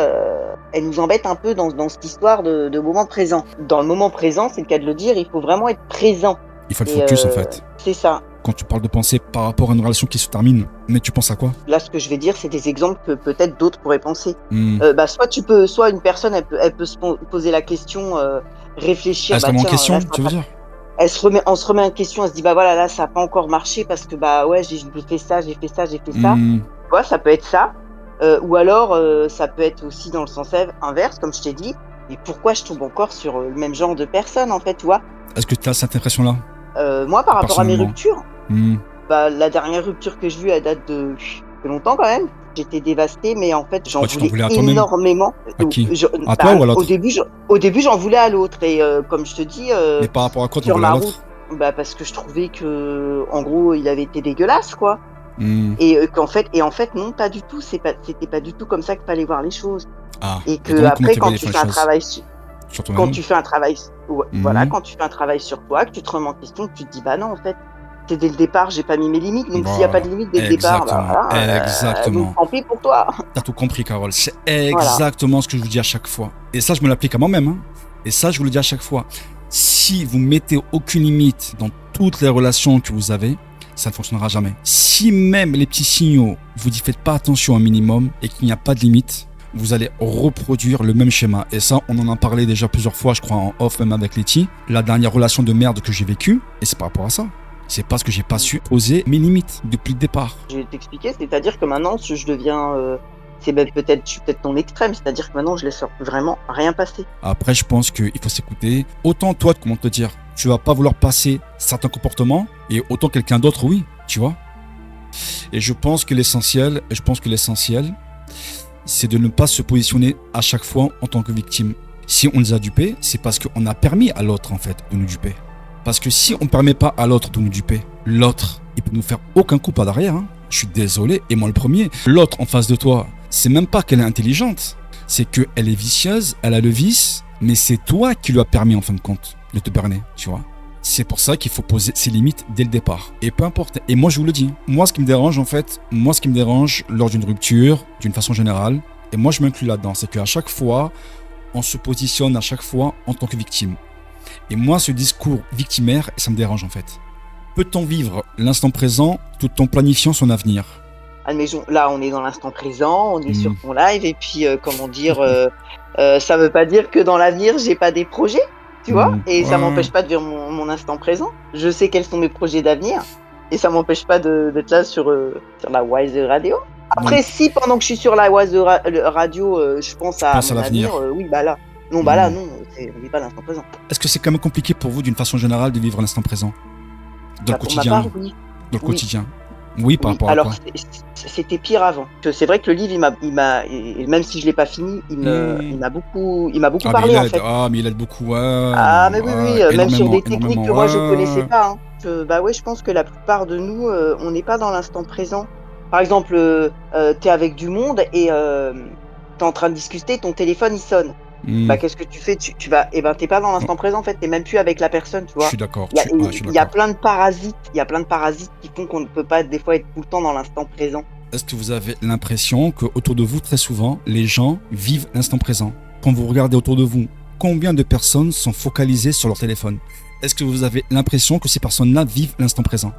elles nous embêtent un peu dans cette histoire de moment présent. Dans le moment présent, c'est le cas de le dire, il faut vraiment être présent. Il faut être focus en fait. C'est ça. Quand tu parles de penser par rapport à une relation qui se termine, mais tu penses à quoi? Là, ce que je vais dire, c'est des exemples que peut-être d'autres pourraient penser. Soit une personne, elle peut se poser la question, réfléchir. Est-ce en question, tu veux dire? on se remet en question, elle se dit bah voilà, là ça n'a pas encore marché parce que bah ouais, j'ai fait ça. Tu vois, ça peut être ça. Ou alors ça peut être aussi dans le sens inverse, comme je t'ai dit. Mais pourquoi je tombe encore sur le même genre de personne en fait, tu vois? Est-ce que tu as cette impression-là? Moi, par rapport à mes Personnellement. ruptures, bah la dernière rupture que j'ai vue, elle date de longtemps quand même. J'étais dévastée, mais en fait, j'en Ouais, tu t'en voulais voulais à toi-même? énormément. À qui? À Bah, toi ou à l'autre? au début, j'en voulais à l'autre. Et comme je te dis, Mais par rapport à quoi t'en sur voulais à ma l'autre? route, bah, parce que je trouvais que, en gros, il avait été dégueulasse, quoi. Hmm. Et qu'en fait, non, pas du tout. C'était pas du tout comme ça qu'il fallait voir les choses. Ah. Et Et que donc, comment après, tu quand voyais tu les fais un choses? travail Sur toi-même? quand tu fais un travail, Mhm. voilà, quand tu fais un travail sur toi, que tu te remets en question, que tu te dis bah non, en fait, c'est dès le départ, j'ai pas mis mes limites. Donc s'il y a pas de Voilà. limite dès le départ, bah Exactement. voilà, donc Exactement. tant pis pour toi. T'as tout compris, Carole. C'est Voilà. exactement ce que je vous dis à chaque fois. Et ça, je me l'applique à moi-même. Hein. Et ça, je vous le dis à chaque fois. Si vous mettez aucune limite dans toutes les relations que vous avez, ça ne fonctionnera jamais. Si même les petits signaux, vous n'y faites pas attention un minimum et qu'il n'y a pas de limite, vous allez reproduire le même schéma. Et ça, on en a parlé déjà plusieurs fois, je crois, en off, même avec Letty. La dernière relation de merde que j'ai vécue, et c'est par rapport à ça. C'est parce que j'ai pas su poser mes limites depuis le départ. Je vais t'expliquer, c'est-à-dire que maintenant, je deviens, je suis peut-être ton extrême, c'est-à-dire que maintenant, je laisse vraiment rien passer. Après, je pense qu'il faut s'écouter. Autant toi, comment te dire, tu vas pas vouloir passer certains comportements, et autant quelqu'un d'autre, oui, tu vois. Et je pense que l'essentiel, c'est de ne pas se positionner à chaque fois en tant que victime. Si on nous a dupés, c'est parce qu'on a permis à l'autre, en fait, de nous duper. Parce que si on ne permet pas à l'autre de nous duper, l'autre, il peut nous faire aucun coup par derrière. Hein. Je suis désolé, et moi le premier. L'autre en face de toi, c'est même pas qu'elle est intelligente. C'est qu'elle est vicieuse, elle a le vice, mais c'est toi qui lui as permis, en fin de compte, de te berner, tu vois. C'est pour ça qu'il faut poser ses limites dès le départ. Et peu importe. Et moi, je vous le dis. Moi, ce qui me dérange, en fait, lors d'une rupture, d'une façon générale, et moi, je m'inclus là-dedans, c'est qu'à chaque fois, on se positionne à chaque fois en tant que victime. Et moi, ce discours victimaire, ça me dérange, en fait. Peut-on vivre l'instant présent tout en planifiant son avenir? Admettons, là, on est dans l'instant présent, on est sur ton live, et puis, comment dire, ça veut pas dire que dans l'avenir, j'ai pas des projets. Tu vois, et ça m'empêche pas de vivre mon instant présent. Je sais quels sont mes projets d'avenir, et ça m'empêche pas d'être là sur la Wise Radio. Après, si pendant que je suis sur la Wise Radio, je pense à mon avenir, oui, bah là, non, bah là, non, on n'est pas l'instant présent. Est-ce que c'est quand même compliqué pour vous, d'une façon générale, de vivre l'instant présent dans le quotidien? Pour ma part, oui. Dans le quotidien. Oui, par rapport à quoi? Alors, c'était pire avant. C'est vrai que le livre, même si je l'ai pas fini, il m'a beaucoup parlé en fait. Ah, mais il aide beaucoup, ouais. Ah, mais oui, même sur des techniques que moi je connaissais pas. Hein. Bah ouais, je pense que la plupart de nous, on n'est pas dans l'instant présent. Par exemple, t'es avec du monde et t'es en train de discuter, ton téléphone il sonne. Bah qu'est-ce que tu fais? Tu vas, t'es pas dans l'instant présent en fait, t'es même plus avec la personne, tu vois. Je suis d'accord. Il y a plein de parasites, qui font qu'on ne peut pas des fois être tout le temps dans l'instant présent. Est-ce que vous avez l'impression que autour de vous, très souvent, les gens vivent l'instant présent? Quand vous regardez autour de vous, combien de personnes sont focalisées sur leur téléphone? Est-ce que vous avez l'impression que ces personnes-là vivent l'instant présent?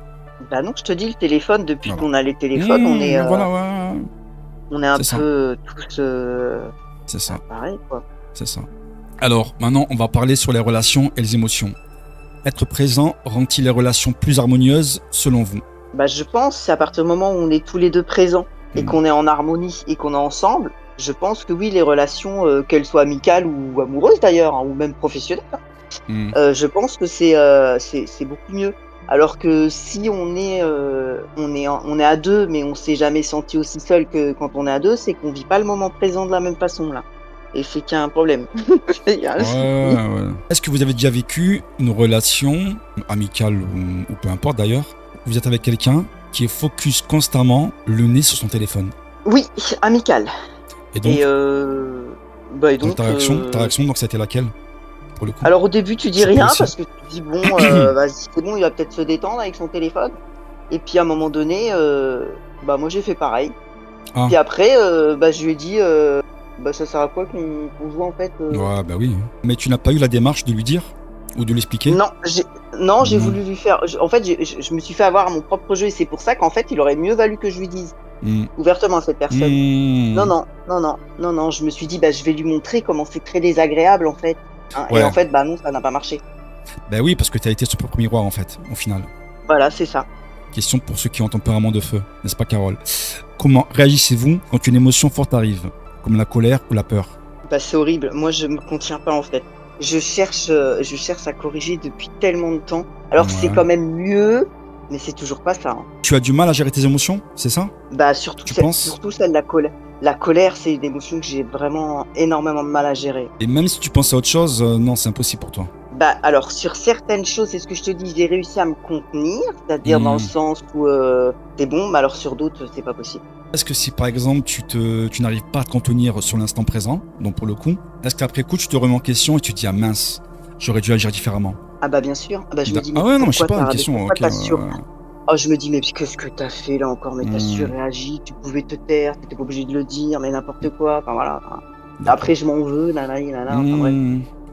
Bah non, je te dis, le téléphone, depuis qu'on a les téléphones, on est, on est un peu tous. C'est ça. Pareil, quoi. C'est ça. Alors, maintenant, on va parler sur les relations et les émotions. Être présent rend-il les relations plus harmonieuses, selon vous? Bah, je pense, c'est à partir du moment où on est tous les deux présents et qu'on est en harmonie et qu'on est ensemble, je pense que oui, les relations, qu'elles soient amicales ou amoureuses d'ailleurs, hein, ou même professionnelles, je pense que c'est beaucoup mieux. Alors que si on est à deux, mais on s'est jamais senti aussi seul que quand on est à deux, c'est qu'on vit pas le moment présent de la même façon là. Et c'est qu'il y a un problème. Est-ce que vous avez déjà vécu une relation amicale ou peu importe d'ailleurs, vous êtes avec quelqu'un qui est focus constamment le nez sur son téléphone? Oui, amical. Et donc, donc ta réaction, donc ça a été laquelle pour le coup? Alors au début tu dis rien parce que tu dis bon, vas-y c'est bon, il va peut-être se détendre avec son téléphone. Et puis à un moment donné, moi j'ai fait pareil. Puis après, je lui ai dit, ça sert à quoi qu'on joue en fait Ouais, bah oui. Mais tu n'as pas eu la démarche de lui dire ou de l'expliquer? Non, j'ai voulu lui faire. En fait, je me suis fait avoir à mon propre jeu et c'est pour ça qu'en fait, il aurait mieux valu que je lui dise ouvertement à cette personne. Non, je me suis dit, je vais lui montrer comment c'est très désagréable en fait. Hein, et en fait, non, ça n'a pas marché. Ben oui, parce que tu as été son propre miroir, en fait, au final. Voilà, c'est ça. Question pour ceux qui ont un tempérament de feu, n'est-ce pas, Carole? Comment réagissez-vous quand une émotion forte arrive, comme la colère ou la peur? Bah, c'est horrible. Moi, je me contiens pas, en fait. Je cherche à corriger depuis tellement de temps. Alors, Ouais. c'est quand même mieux, mais c'est toujours pas ça, hein. Tu as du mal à gérer tes émotions, c'est ça? Bah, surtout Tu celle, penses? surtout celle de la colère. La colère, c'est une émotion que j'ai vraiment énormément de mal à gérer. Et même si tu penses à autre chose, non, c'est impossible pour toi. Bah, alors, sur certaines choses, c'est ce que je te dis, j'ai réussi à me contenir, c'est-à-dire dans le sens où c'est bon, mais alors sur d'autres, c'est pas possible. Est-ce que si par exemple tu n'arrives pas à te contenir sur l'instant présent, donc pour le coup, est-ce qu'après coup tu te remets en question et tu te dis ah mince, j'aurais dû agir différemment? Ah bah bien sûr. Ah bah je me dis mais Ah ouais non mais je sais pourquoi pas, une t'as question. pourquoi Ok, t'as Oh, je me dis mais qu'est-ce que t'as fait là encore? Mais t'as surréagi, tu pouvais te taire, t'étais pas obligé de le dire, mais n'importe quoi. Enfin voilà. Enfin, après je m'en veux, nanani, nanana. Enfin bref.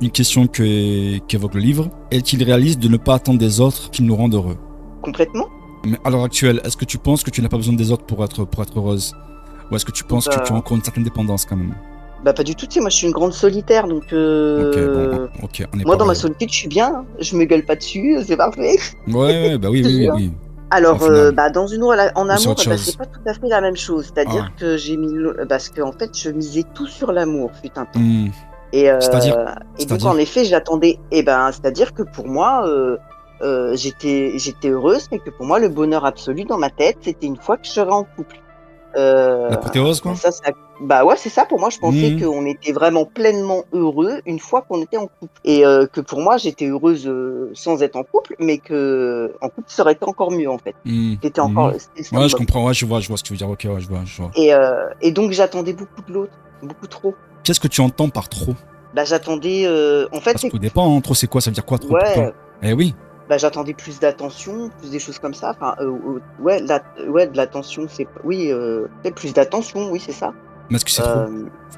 Une question qu'évoque le livre. Est-il réaliste de ne pas attendre des autres qui nous rendent heureux? Complètement. Mais à l'heure actuelle, est-ce que tu penses que tu n'as pas besoin des autres pour être heureuse? Ou est-ce que tu penses que tu as encore une certaine dépendance quand même? Bah pas du tout, tu sais, moi je suis une grande solitaire, donc Ok, bon, ok, on est moi dans ma pareil. solitude je suis bien, hein. Je me gueule pas dessus, c'est parfait. Ouais, bah oui, Je te oui, oui, jure. oui. Alors, Au final. bah, dans une en Ou c'est amour, autre bah, chose. c'est pas tout à fait la même chose. C'est-à-dire Ah. que j'ai mis, parce que en fait, je misais tout sur l'amour, fut un temps. Hmm. Et, C'est-à-dire et donc en effet, j'attendais. Et ben, c'est-à-dire que pour moi, j'étais heureuse, mais que pour moi, le bonheur absolu dans ma tête, c'était une fois que je serais en couple. L'apothéose, quoi? Bah ouais, c'est ça. Pour moi, je pensais Mhm. qu'on était vraiment pleinement heureux une fois qu'on était en couple. Et que pour moi, j'étais heureuse sans être en couple, mais que en couple, ça aurait été encore mieux en fait. C'était encore, c'était le Ouais, je summum. comprends, ouais, je vois ce que tu veux dire. Ok, ouais, je vois. Et donc j'attendais beaucoup de l'autre, beaucoup trop. Qu'est-ce que tu entends par trop? Bah j'attendais, en fait, Parce que tout dépend, hein. Trop c'est quoi? Ça veut dire quoi trop pour toi? ouais, Eh oui. bah j'attendais plus d'attention, plus des choses comme ça. Enfin, ouais, de l'attention, oui, peut-être plus d'attention, oui, c'est ça. Mais est-ce que c'est trop,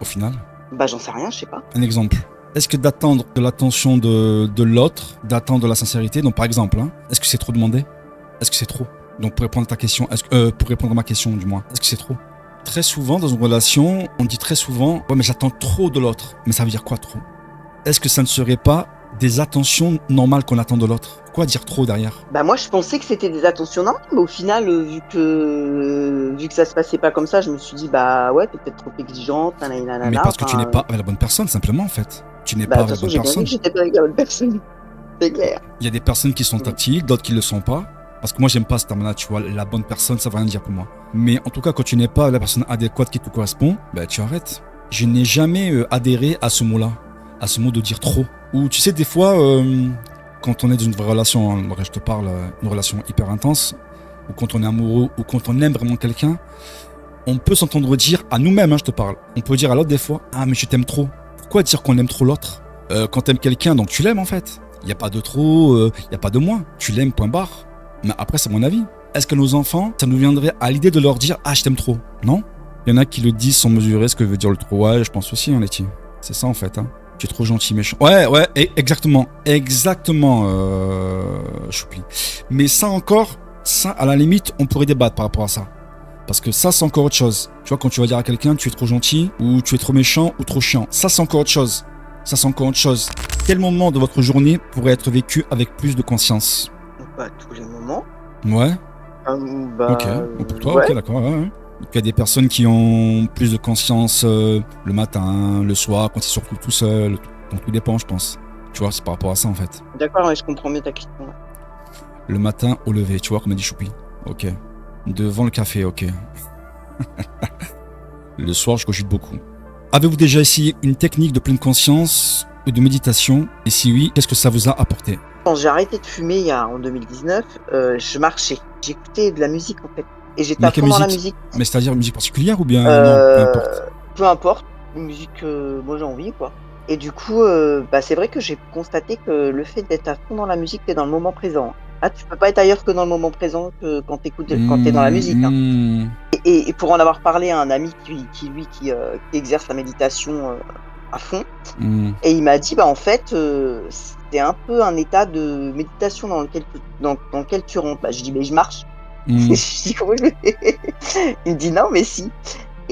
au final? Bah j'en sais rien, je sais pas. Un exemple. Est-ce que d'attendre de l'attention de l'autre, d'attendre de la sincérité, donc par exemple, hein, est-ce que c'est trop demandé? Est-ce que c'est trop? Donc pour répondre à ta question, pour répondre à ma question du moins, est-ce que c'est trop? Très souvent dans une relation, on dit très souvent, ouais mais j'attends trop de l'autre. Mais ça veut dire quoi trop? Est-ce que ça ne serait pas des attentions normales qu'on attend de l'autre? Quoi dire trop derrière? Bah moi je pensais que c'était des attentions normales, mais au final, vu que ça se passait pas comme ça, je me suis dit bah ouais, t'es peut-être trop exigeante, nanana. Mais parce que tu n'es pas avec la bonne personne, simplement en fait. Tu n'es Bah pas de toute avec la façon bonne j'ai bien vu personne. que j'étais pas avec la bonne personne. C'est clair. Il y a des personnes qui sont tactiles, d'autres qui ne le sont pas. Parce que moi, j'aime pas ce terme-là, tu vois. La bonne personne, ça veut rien dire pour moi. Mais en tout cas, quand tu n'es pas la personne adéquate qui te correspond, bah tu arrêtes. Je n'ai jamais adhéré à ce mot-là, à ce mot de dire trop. Ou tu sais, des fois, quand on est dans une vraie relation, hein, je te parle, une relation hyper intense, ou quand on est amoureux, ou quand on aime vraiment quelqu'un, on peut s'entendre dire à nous-mêmes, hein, je te parle. On peut dire à l'autre des fois, ah mais je t'aime trop. Pourquoi dire qu'on aime trop l'autre? Quand t'aimes quelqu'un, donc tu l'aimes en fait. Il n'y a pas de trop, il n'y a pas de moins. Tu l'aimes, point barre. Mais après, c'est mon avis. Est-ce que nos enfants, ça nous viendrait à l'idée de leur dire « Ah, je t'aime trop » Non? Il y en a qui le disent sans mesurer ce que veut dire le trop. Ouais, je pense aussi, hein, Letty. C'est ça, en fait. Hein. Tu es trop gentil, méchant. Ouais, exactement. Exactement, Choupi. Mais ça encore, ça, à la limite, on pourrait débattre par rapport à ça. Parce que ça, c'est encore autre chose. Tu vois, quand tu vas dire à quelqu'un « Tu es trop gentil » ou « Tu es trop méchant » ou « Trop chiant », ça, c'est encore autre chose. Ça, c'est encore autre chose. Quel moment de votre journée pourrait être vécu avec plus de conscience? Pas tous les moments. Ouais. Bah, ok. Pour toi, ouais. ok, d'accord. Ouais. Donc, il y a des personnes qui ont plus de conscience le matin, le soir, quand ils se retrouvent tout seuls. Donc tout dépend, je pense. Tu vois, c'est par rapport à ça en fait. D'accord, ouais, je comprends mieux ta question. Le matin au lever, tu vois, comme a dit Choupi. Ok. Devant le café, ok. Le soir, je cogite beaucoup. Avez-vous déjà essayé une technique de pleine conscience ou de méditation? Et si oui, qu'est-ce que ça vous a apporté? Quand j'ai arrêté de fumer en 2019, je marchais. J'écoutais de la musique en fait. Et j'étais à fond dans la musique. Mais c'est-à-dire musique particulière ou bien non, peu importe. Peu importe, une musique moi j'ai envie quoi. Et du coup, bah, c'est vrai que j'ai constaté que le fait d'être à fond dans la musique, t'es dans le moment présent. Ah, tu peux pas être ailleurs que dans le moment présent que quand quand t'es dans la musique. Hein. Et pour en avoir parlé à un ami qui exerce la méditation à fond, et il m'a dit bah en fait c'est un peu un état de méditation dans lequel tu rentres. Bah je dis mais je marche. Je dis comment je fais? Il me dit non mais si.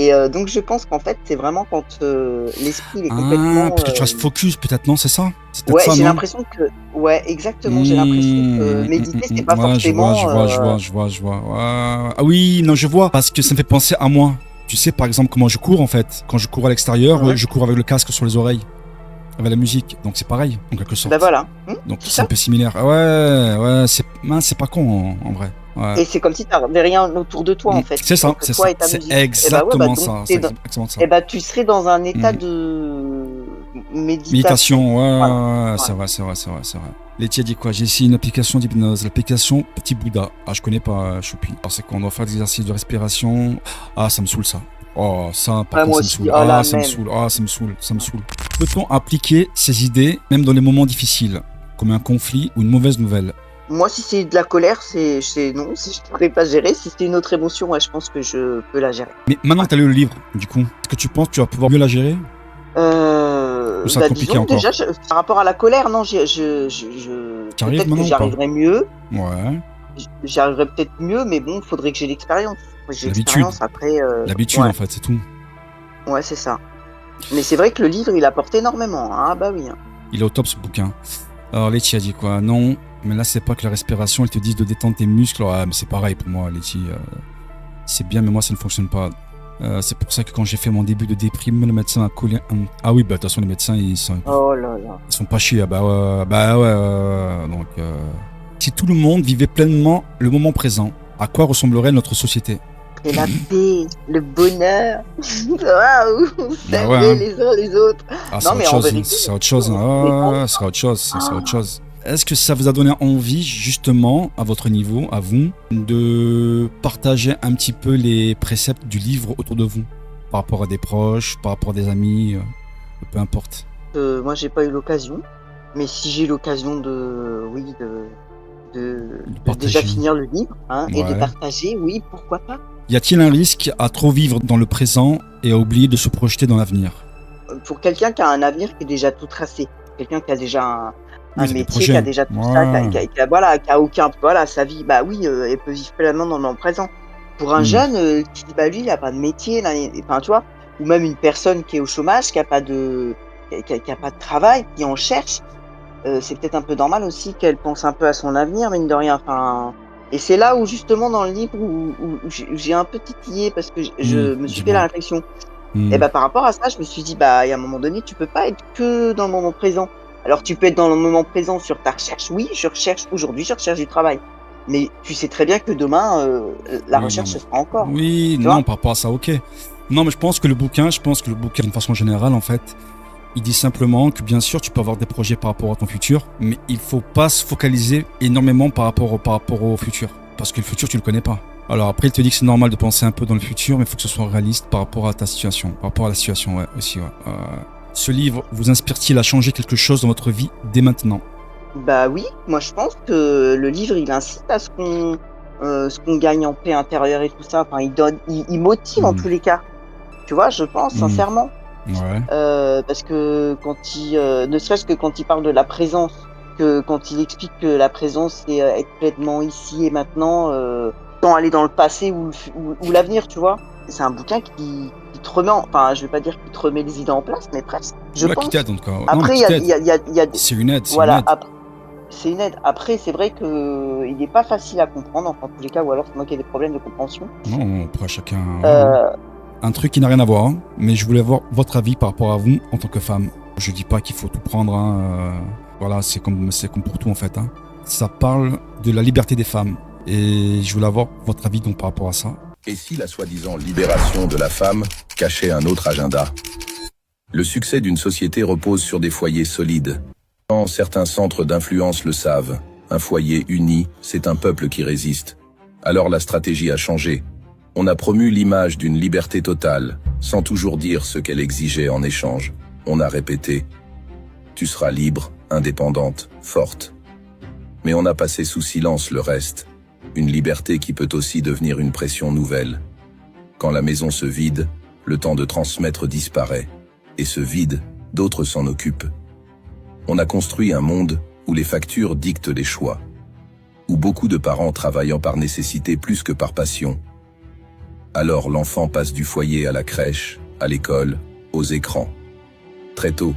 Et donc je pense qu'en fait, c'est vraiment quand l'esprit il est complètement. Parce que tu restes focus, peut-être, non, c'est ça? C'est peut-être Ouais, ça, j'ai non? l'impression que. Ouais, exactement. J'ai l'impression que méditer, c'est pas Ouais, je vois, forcément. je vois. Ouais. Ah oui, non, je vois, parce que ça me fait penser à moi. Tu sais, par exemple, comment je cours, en fait. Quand je cours à l'extérieur, Ouais. je cours avec le casque sur les oreilles, avec la musique. Donc c'est pareil, en quelque sorte. Bah voilà. Donc c'est c'est ça. un peu similaire. Ouais, c'est pas con, en vrai. Ouais. Et c'est comme si tu n'avais rien autour de toi, en fait. C'est ça, Que c'est toi ça. et ta C'est musique. exactement donc ça. t'es C'est dans- exactement ça. tu serais dans un état de Méditation, ouais, Ouais. c'est vrai. Laetitia dit quoi? J'ai essayé une application d'hypnose, l'application Petit Bouddha. Ah, je connais pas, Choupi. Alors, c'est qu'on doit faire des exercices de respiration. Ah, ça me saoule, ça. Oh, ça, par Ouais, contre, moi ça me aussi. saoule. Oh là, Ah, ça me même. saoule. Ah, ça me saoule. Peut-on appliquer ces idées, même dans les moments difficiles, comme un conflit ou une mauvaise nouvelle? Moi, si c'est de la colère, c'est non, si je ne pourrais pas gérer. Si c'est une autre émotion, ouais, je pense que je peux la gérer. Mais maintenant que tu as lu le livre, du coup, est-ce que tu penses que tu vas pouvoir mieux la gérer? Ou ça va être compliqué Disons, encore? déjà, par rapport à la colère, non, Tu arrives peut-être que maintenant ou j'y pas? arriverai mieux. Ouais. J'y arriverai peut-être mieux, mais bon, il faudrait que j'ai l'expérience. J'ai L'habitude. l'expérience après. L'habitude, Ouais, en fait, c'est tout. ouais, c'est ça. Mais c'est vrai que le livre, il apporte énormément. Ah bah oui. Il est au top, ce bouquin. Alors, Letty a dit quoi? Non, mais là, c'est pas que la respiration, ils te disent de détendre tes muscles. Ah, mais c'est pareil pour moi, Letty. C'est bien, mais moi, ça ne fonctionne pas. C'est pour ça que quand j'ai fait mon début de déprime, le médecin a collé un... Ah oui, bah, de toute façon, les médecins, ils sont Oh là là. pas chiés. Ah, bah ouais. Donc, si tout le monde vivait pleinement le moment présent, à quoi ressemblerait notre société? Et la paix, le bonheur. Waouh, Bah s'aimer ouais, hein. les uns les autres. Ah, c'est Non, mais autre en chose, vérité, c'est autre chose. Ah, c'est autre chose, c'est autre chose. Est-ce que ça vous a donné envie, justement, à votre niveau, à vous, de partager un petit peu les préceptes du livre autour de vous, par rapport à des proches, par rapport à des amis, peu importe. moi, j'ai pas eu l'occasion. Mais si j'ai eu l'occasion de déjà partager. finir le livre et de Ouais. partager, oui, pourquoi pas. Y a-t-il un risque à trop vivre dans le présent et à oublier de se projeter dans l'avenir? Pour quelqu'un qui a un avenir qui est déjà tout tracé, quelqu'un qui a déjà un Oui, c'est des métier, qui a projets. déjà tout Ouais. ça, qui a aucun, sa vie, bah oui, elle peut vivre pleinement dans le moment présent. Pour un jeune qui dit, bah lui, il a pas de métier, là, enfin, tu vois, ou même une personne qui est au chômage, qui a pas de travail, qui en cherche, c'est peut-être un peu normal aussi qu'elle pense un peu à son avenir, mine de rien. Enfin, et c'est là où justement dans le livre où j'ai un peu titillé parce que je me suis fait la réflexion. Et bah par rapport à ça, je me suis dit bah il y a un moment donné, tu peux pas être que dans le moment présent. Alors tu peux être dans le moment présent sur ta recherche. Oui, je recherche du travail. Mais tu sais très bien que demain la Oui, recherche non, se fera encore. Oui, Tu non, vois par rapport à ça, ok. Non, mais je pense que le bouquin, d'une façon générale, en fait, il dit simplement que bien sûr, tu peux avoir des projets par rapport à ton futur, mais il faut pas se focaliser énormément par rapport au futur. Parce que le futur, tu le connais pas. Alors après, il te dit que c'est normal de penser un peu dans le futur, mais il faut que ce soit réaliste par rapport à ta situation. Par rapport à la situation, ouais, aussi, ouais. Ce livre vous inspire-t-il à changer quelque chose dans votre vie dès maintenant? Bah oui, moi je pense que le livre il incite à ce qu'on gagne en paix intérieure et tout ça. Enfin, il motive en tous les cas. Tu vois, je pense sincèrement. Ouais. Parce que ne serait-ce que quand il parle de la présence, que quand il explique que la présence c'est être pleinement ici et maintenant, sans aller dans le passé ou l'avenir, tu vois. C'est un bouquin qui te remet, enfin, je vais pas dire qu'il te remet les idées en place, mais presque. Je Là, pense. qui t'aide, en tout cas. Non, Après, mais il qui y a t'aide. C'est une aide, c'est voilà, une aide. c'est une aide. Après, c'est vrai que il n'est pas facile à comprendre, enfin, en tous les cas, ou alors c'est moi qui ai des problèmes de compréhension. Non, après chacun. Euh, Un truc qui n'a rien à voir, hein, mais je voulais avoir votre avis par rapport à vous en tant que femme. Je dis pas qu'il faut tout prendre, hein, voilà, c'est comme pour tout en fait. Hein. Ça parle de la liberté des femmes et je voulais avoir votre avis donc par rapport à ça. Et si la soi-disant libération de la femme cachait un autre agenda? Le succès d'une société repose sur des foyers solides. Quand certains centres d'influence le savent, un foyer uni, c'est un peuple qui résiste. Alors la stratégie a changé. On a promu l'image d'une liberté totale, sans toujours dire ce qu'elle exigeait en échange. On a répété « Tu seras libre, indépendante, forte ». Mais on a passé sous silence le reste. Une liberté qui peut aussi devenir une pression nouvelle. Quand la maison se vide, le temps de transmettre disparaît. Et ce vide, d'autres s'en occupent. On a construit un monde où les factures dictent les choix. Où beaucoup de parents travaillant par nécessité plus que par passion. Alors l'enfant passe du foyer à la crèche, à l'école, aux écrans. Très tôt,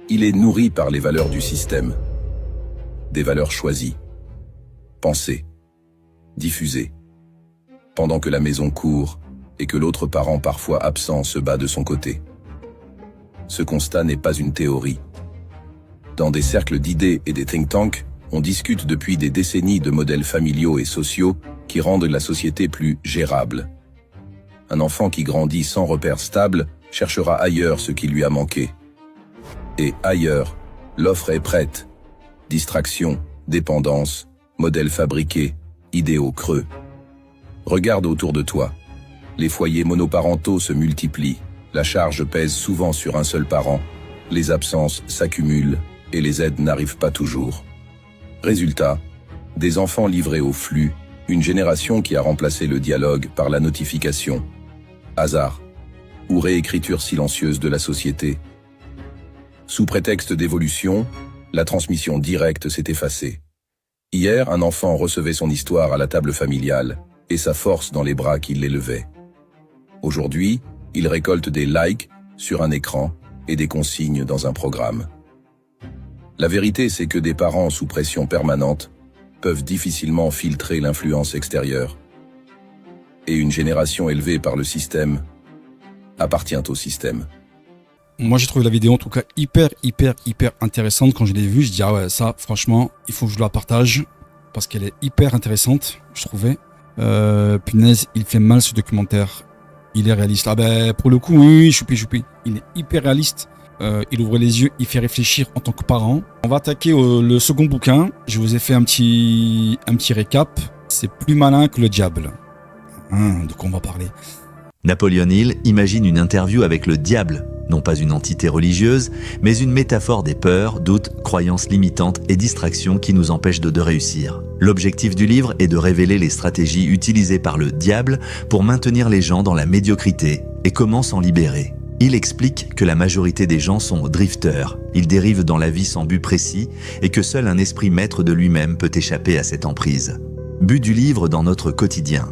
il est nourri par les valeurs du système. Des valeurs choisies, pensées, diffusées. Pendant que la maison court et que l'autre parent parfois absent se bat de son côté. Ce constat n'est pas une théorie. Dans des cercles d'idées et des think tanks, on discute depuis des décennies de modèles familiaux et sociaux qui rendent la société plus gérable. Un enfant qui grandit sans repère stable cherchera ailleurs ce qui lui a manqué. Et ailleurs, l'offre est prête. Distraction, dépendance, modèles fabriqués, idéaux creux. Regarde autour de toi. Les foyers monoparentaux se multiplient. La charge pèse souvent sur un seul parent. Les absences s'accumulent et les aides n'arrivent pas toujours. Résultat, des enfants livrés au flux, une génération qui a remplacé le dialogue par la notification. Hasard ou réécriture silencieuse de la société. Sous prétexte d'évolution, la transmission directe s'est effacée. Hier, un enfant recevait son histoire à la table familiale et sa force dans les bras qui l'élevaient. Aujourd'hui, il récolte des likes sur un écran et des consignes dans un programme. La vérité, c'est que des parents sous pression permanente peuvent difficilement filtrer l'influence extérieure. Et une génération élevée par le système appartient au système. Moi, j'ai trouvé la vidéo en tout cas hyper intéressante. Quand je l'ai vue, je dis ah ouais, ça, franchement, il faut que je la partage parce qu'elle est hyper intéressante, je trouvais. Punaise, il fait mal ce documentaire. Il est réaliste. Ah ben, pour le coup, oui, choupi. Il est hyper réaliste. Il ouvre les yeux, il fait réfléchir en tant que parent. On va attaquer le second bouquin. Je vous ai fait un petit récap. C'est plus malin que le diable. De quoi on va parler? Napoléon Hill imagine une interview avec le diable, non pas une entité religieuse, mais une métaphore des peurs, doutes, croyances limitantes et distractions qui nous empêchent de réussir. L'objectif du livre est de révéler les stratégies utilisées par le diable pour maintenir les gens dans la médiocrité et comment s'en libérer. Il explique que la majorité des gens sont drifters, ils dérivent dans la vie sans but précis et que seul un esprit maître de lui-même peut échapper à cette emprise. But du livre dans notre quotidien.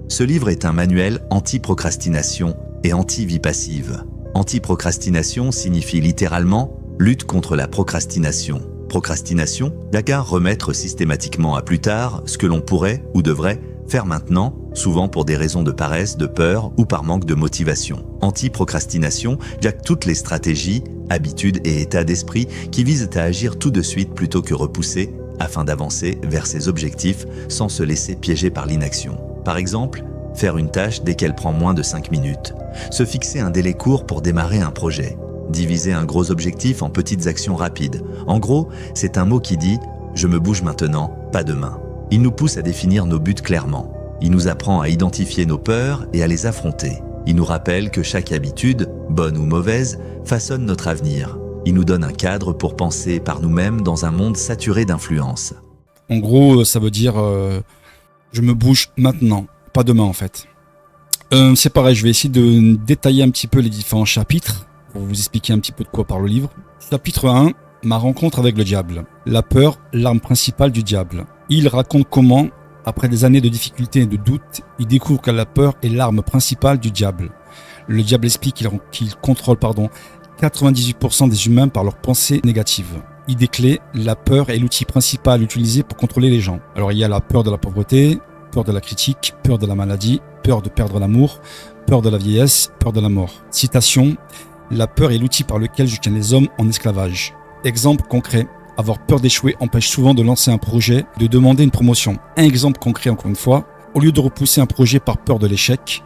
Ce livre est un manuel anti-procrastination et anti-vie passive. Anti-procrastination signifie littéralement lutte contre la procrastination. Procrastination, car remettre systématiquement à plus tard ce que l'on pourrait ou devrait faire maintenant, souvent pour des raisons de paresse, de peur ou par manque de motivation. Anti-procrastination, toutes les stratégies, habitudes et états d'esprit qui visent à agir tout de suite plutôt que repousser afin d'avancer vers ses objectifs sans se laisser piéger par l'inaction. Par exemple, faire une tâche dès qu'elle prend moins de 5 minutes. Se fixer un délai court pour démarrer un projet. Diviser un gros objectif en petites actions rapides. En gros, c'est un mot qui dit « je me bouge maintenant, pas demain ». Il nous pousse à définir nos buts clairement. Il nous apprend à identifier nos peurs et à les affronter. Il nous rappelle que chaque habitude, bonne ou mauvaise, façonne notre avenir. Il nous donne un cadre pour penser par nous-mêmes dans un monde saturé d'influence. En gros, ça veut dire je me bouge maintenant, pas demain en fait. C'est pareil, je vais essayer de détailler un petit peu les différents chapitres pour vous expliquer un petit peu de quoi parle le livre. Chapitre 1, ma rencontre avec le diable. La peur, l'arme principale du diable. Il raconte comment, après des années de difficultés et de doutes, il découvre que la peur est l'arme principale du diable. Le diable explique qu'il contrôle 98% des humains par leurs pensées négatives. Idée clé, la peur est l'outil principal utilisé pour contrôler les gens. Alors il y a la peur de la pauvreté, peur de la critique, peur de la maladie, peur de perdre l'amour, peur de la vieillesse, peur de la mort. Citation, la peur est l'outil par lequel je tiens les hommes en esclavage. Exemple concret, avoir peur d'échouer empêche souvent de lancer un projet, de demander une promotion. Un exemple concret encore une fois, au lieu de repousser un projet par peur de l'échec,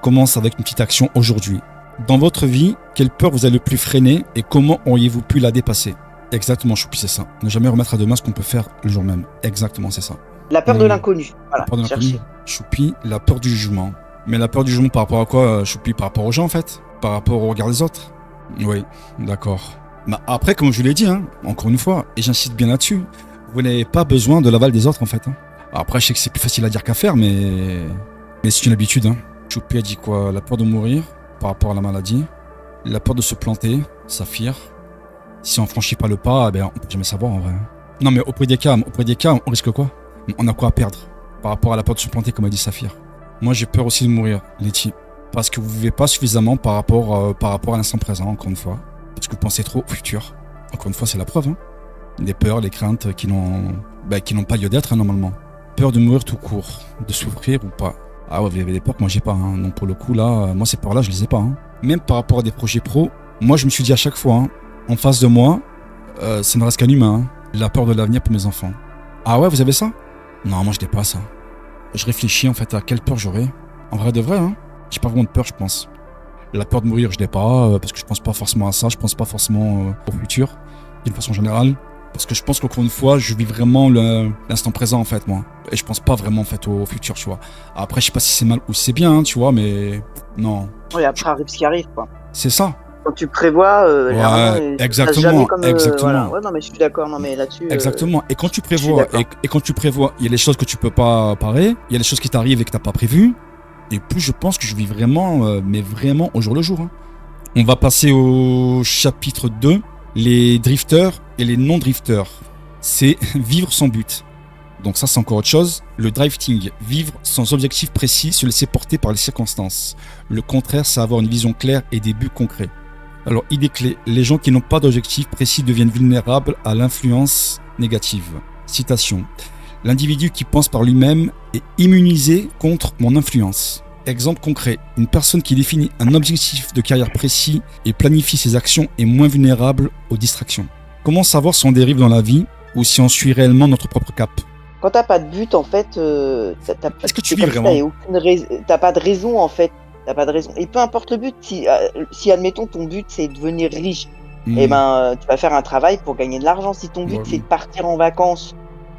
commence avec une petite action aujourd'hui. Dans votre vie, quelle peur vous avez le plus freiner et comment auriez-vous pu la dépasser? Exactement, Choupi, c'est ça. Ne jamais remettre à demain ce qu'on peut faire le jour même. Exactement, c'est ça. La peur de l'inconnu. Voilà, la peur de l'inconnu. Choupi, la peur du jugement. Mais la peur du jugement par rapport à quoi, Choupi? Par rapport aux gens, en fait? Par rapport au regard des autres? Oui, d'accord. Bah après, comme je l'ai dit, encore une fois, et j'insiste bien là-dessus, vous n'avez pas besoin de l'aval des autres, en fait. Après, je sais que c'est plus facile à dire qu'à faire, mais c'est une habitude. Choupi a dit quoi? La peur de mourir par rapport à la maladie, la peur de se planter, Saphir. Si on franchit pas le pas, on peut jamais savoir en vrai. Non mais au prix des cas, on risque quoi? On a quoi à perdre par rapport à la peur de se planter, comme a dit Saphir. Moi, j'ai peur aussi de mourir, Letty. Parce que vous vivez pas suffisamment par rapport à l'instant présent, encore une fois. Parce que vous pensez trop au futur. Encore une fois, c'est la preuve. Hein. Les peurs, les craintes qui n'ont pas lieu d'être, hein, normalement. Peur de mourir tout court, de souffrir ou pas. Ah ouais, vous avez des peurs que moi j'ai pas. Hein. Donc pour le coup, là, moi ces peurs-là, je les ai pas. Hein. Même par rapport à des projets pro, moi je me suis dit à chaque fois, hein, en face de moi, ça ne reste qu'un humain. Hein. La peur de l'avenir pour mes enfants. Ah ouais, vous avez ça? Non, moi je n'ai pas ça. Je réfléchis en fait à quelle peur j'aurais. En vrai de vrai, hein. J'ai pas vraiment de peur, je pense. La peur de mourir, je l'ai pas, parce que je pense pas forcément à ça, je pense pas forcément au futur, d'une façon générale. Parce que je pense qu'encore une fois, je vis vraiment l'instant présent en fait, moi. Et je pense pas vraiment en fait au futur, tu vois. Après, je sais pas si c'est mal ou si c'est bien, hein, tu vois, mais non. Oui, après arrive ce qui arrive, quoi. C'est ça. Quand tu prévois, ouais, exactement, exactement. Voilà. Ouais, non, mais je suis d'accord, non, mais là-dessus. Exactement. Et quand tu prévois, et quand tu prévois, il y a les choses que tu peux pas parer, il y a les choses qui t'arrivent et que t'as pas prévues. Et plus je pense que je vis vraiment, mais vraiment au jour le jour. Hein. On va passer au chapitre 2, les drifters et les non-drifters. C'est vivre sans but. Donc ça, c'est encore autre chose. Le drifting, vivre sans objectif précis, se laisser porter par les circonstances. Le contraire, c'est avoir une vision claire et des buts concrets. Alors, idée clé, les gens qui n'ont pas d'objectif précis deviennent vulnérables à l'influence négative. Citation. L'individu qui pense par lui-même est immunisé contre mon influence. Exemple concret, une personne qui définit un objectif de carrière précis et planifie ses actions est moins vulnérable aux distractions. Comment savoir si on dérive dans la vie ou si on suit réellement notre propre cap? Quand t'as pas de but, en fait, est-ce que tu vis vraiment? T'as pas de raison, en fait. T'as pas de raison. Et peu importe le but, si admettons ton but c'est de devenir riche, et ben tu vas faire un travail pour gagner de l'argent. Si ton but c'est de partir en vacances,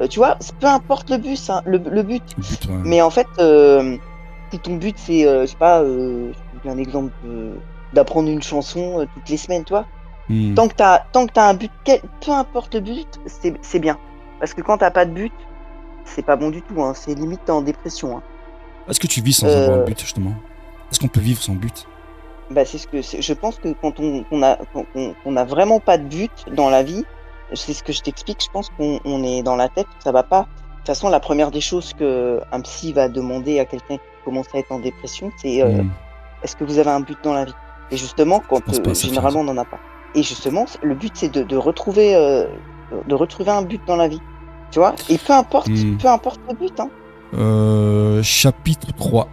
tu vois, peu importe le but, hein, le but. Ouais. Mais en fait, si ton but c'est, je sais pas, je te donne un exemple d'apprendre une chanson toutes les semaines, tu vois. Tant que t'as un but, peu importe le but, c'est bien. Parce que quand t'as pas de but, c'est pas bon du tout. Hein. C'est limite t'es en dépression. Hein. Est-ce que tu vis sans avoir un but justement? Est-ce qu'on peut vivre sans but? Bah je pense que quand on a vraiment pas de but dans la vie, c'est ce que je t'explique. Je pense qu'on est dans la tête, ça va pas. De toute façon, la première des choses que un psy va demander à quelqu'un qui commence à être en dépression, c'est est-ce que vous avez un but dans la vie? Et justement, quand généralement on n'en a pas. Et justement, le but c'est de retrouver un but dans la vie. Tu vois? Et peu importe le but. Hein. Chapitre 3.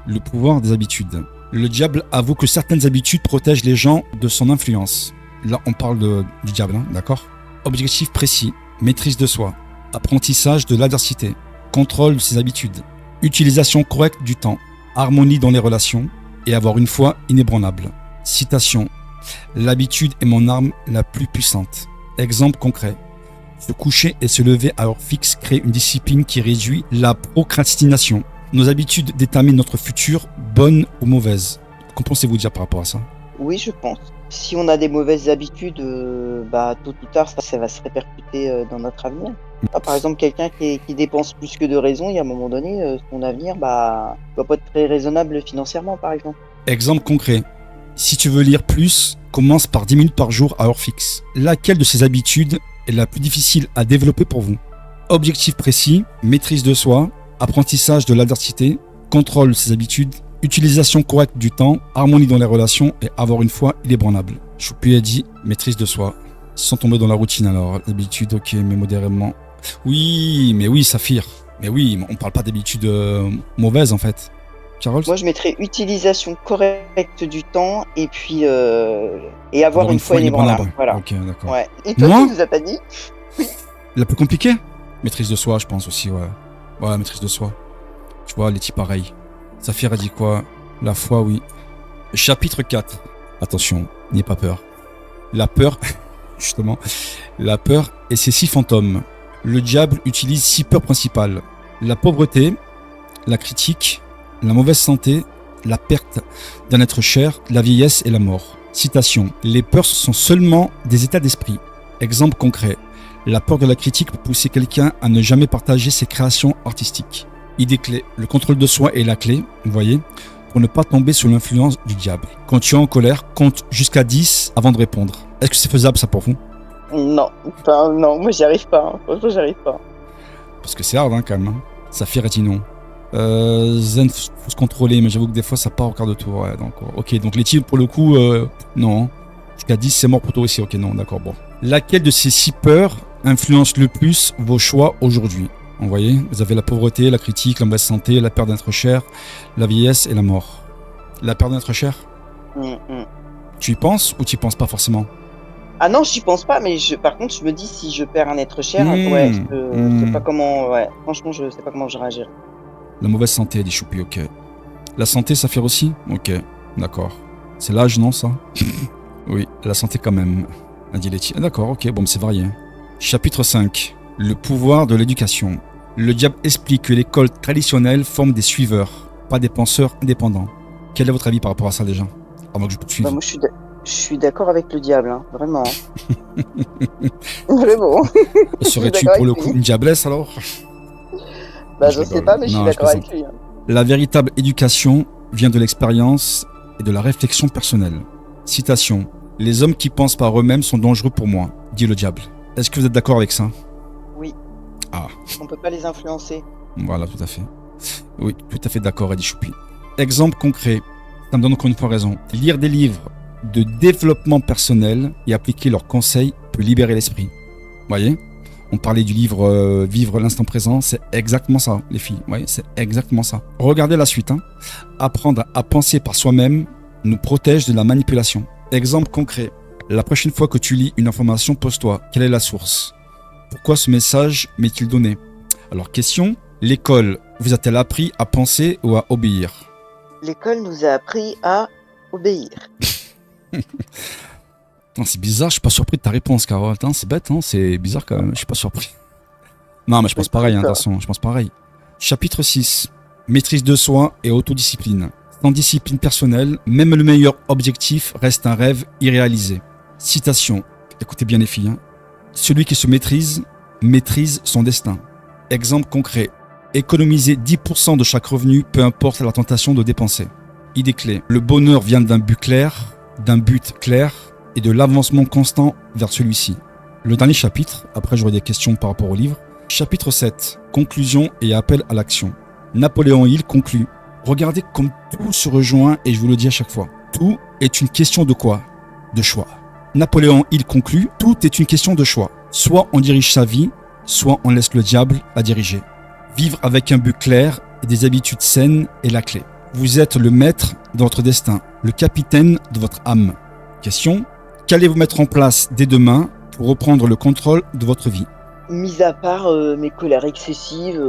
Le pouvoir des habitudes. Le diable avoue que certaines habitudes protègent les gens de son influence. Là, on parle du diable, hein, d'accord? Objectif précis, maîtrise de soi, apprentissage de l'adversité, contrôle de ses habitudes, utilisation correcte du temps, harmonie dans les relations et avoir une foi inébranlable. Citation. L'habitude est mon arme la plus puissante. Exemple concret. Se coucher et se lever à heure fixe crée une discipline qui réduit la procrastination. Nos habitudes déterminent notre futur, bonnes ou mauvaises. Qu'en pensez-vous déjà par rapport à ça? Oui, je pense. Si on a des mauvaises habitudes, tôt ou tard, ça va se répercuter dans notre avenir. Par exemple, quelqu'un qui dépense plus que de raison, il y a un moment donné, son avenir va pas être très raisonnable financièrement, par exemple. Exemple concret. Si tu veux lire plus, commence par 10 minutes par jour à heure fixe. Laquelle de ces habitudes est la plus difficile à développer pour vous? Objectif précis, maîtrise de soi, apprentissage de l'adversité, contrôle de ses habitudes, utilisation correcte du temps, harmonie dans les relations et avoir une foi inébranlable. Choupi a dit maîtrise de soi. Sans tomber dans la routine alors. L'habitude, ok, mais modérément. Oui, Saphir. Mais oui, on parle pas d'habitude mauvaise en fait. Carole? Moi, je mettrais utilisation correcte du temps et puis et avoir une foi inébranlable. Voilà. Ok, d'accord. Ouais. Et toi, tu nous as pas dit? Oui. La plus compliquée? Maîtrise de soi, je pense aussi, ouais. Ouais, maîtrise de soi. Tu vois, Letty, pareil. Saphir a dit quoi? La foi, oui. Chapitre 4. Attention, n'ayez pas peur. La peur, justement, la peur et ses 6 fantômes. Le diable utilise 6 peurs principales. La pauvreté, la critique, la mauvaise santé, la perte d'un être cher, la vieillesse et la mort. Citation. Les peurs sont seulement des états d'esprit. Exemple concret. La peur de la critique peut pousser quelqu'un à ne jamais partager ses créations artistiques. Idée clé. Le contrôle de soi est la clé, vous voyez, pour ne pas tomber sous l'influence du diable. Quand tu es en colère, compte jusqu'à 10 avant de répondre. Est-ce que c'est faisable ça pour vous? Non, moi j'y arrive pas. Franchement, j'y arrive pas. Parce que c'est hard hein, quand même. Hein. Saphir a dit non. Zen, faut se contrôler, mais j'avoue que des fois ça part au quart de tour. Ouais, donc, ok, donc les tirs pour le coup, non. Jusqu'à 10, c'est mort pour toi aussi. Ok, non, d'accord, bon. Laquelle de ces 6 peurs influence le plus vos choix aujourd'hui? Vous voyez, vous avez la pauvreté, la critique, la mauvaise santé, la peur d'être cher, la vieillesse et la mort. La peur d'être cher? Tu y penses ou tu y penses pas forcément? Ah non, j'y pense pas, mais par contre, je me dis si je perds un être cher, ouais, je sais pas comment, ouais, franchement, je sais pas comment je réagirais. La mauvaise santé, dit Choupi, ok. La santé, ça fait aussi? Ok, d'accord. C'est l'âge, non, ça? Oui, la santé quand même, a dit Letty. Ah, d'accord, ok, bon, c'est varié. Chapitre 5. Le pouvoir de l'éducation. Le diable explique que l'école traditionnelle forme des suiveurs, pas des penseurs indépendants. Quel est votre avis par rapport à ça déjà? Avant que je poursuive. Bah, moi, je suis d'accord avec le diable, hein, vraiment. Vraiment. Serais-tu pour le coup une diablesse alors? Bah, je sais pas, mais je suis d'accord avec lui. Hein. La véritable éducation vient de l'expérience et de la réflexion personnelle. Citation. Les hommes qui pensent par eux-mêmes sont dangereux pour moi, dit le diable. Est-ce que vous êtes d'accord avec ça? Oui. Ah. On peut pas les influencer. Voilà, tout à fait. Oui, tout à fait d'accord, Eddie Choupi. Exemple concret, ça me donne encore une fois raison. Lire des livres de développement personnel et appliquer leurs conseils peut libérer l'esprit. Vous voyez? On parlait du livre Vivre l'instant présent, c'est exactement ça, les filles. Vous voyez, c'est exactement ça. Regardez la suite. Hein. Apprendre à penser par soi-même nous protège de la manipulation. Exemple concret. La prochaine fois que tu lis une information, pose-toi, quelle est la source? Pourquoi ce message m'est-il donné? Alors, question, l'école vous a-t-elle appris à penser ou à obéir? L'école nous a appris à obéir. Non, c'est bizarre, je suis pas surpris de ta réponse, Carole. Attends, c'est bête, hein, c'est bizarre quand même, je suis pas surpris. Non, mais je pense pareil, hein, de toute façon, je pense pareil. Chapitre 6. Maîtrise de soi et autodiscipline. Sans discipline personnelle, même le meilleur objectif reste un rêve irréalisé. Citation. Écoutez bien les filles. Hein. Celui qui se maîtrise son destin. Exemple concret. Économiser 10% de chaque revenu, peu importe la tentation de dépenser. Idée clé. Le bonheur vient d'un but clair et de l'avancement constant vers celui-ci. Le dernier chapitre, après j'aurai des questions par rapport au livre. Chapitre 7. Conclusion et appel à l'action. Napoléon Hill conclut. Regardez comme tout se rejoint et je vous le dis à chaque fois. Tout est une question de quoi? De choix. Napoléon Hill conclut, tout est une question de choix. Soit on dirige sa vie, soit on laisse le diable la diriger. Vivre avec un but clair et des habitudes saines est la clé. Vous êtes le maître de votre destin, le capitaine de votre âme. Question, qu'allez-vous mettre en place dès demain pour reprendre le contrôle de votre vie? Mis à part mes colères excessives,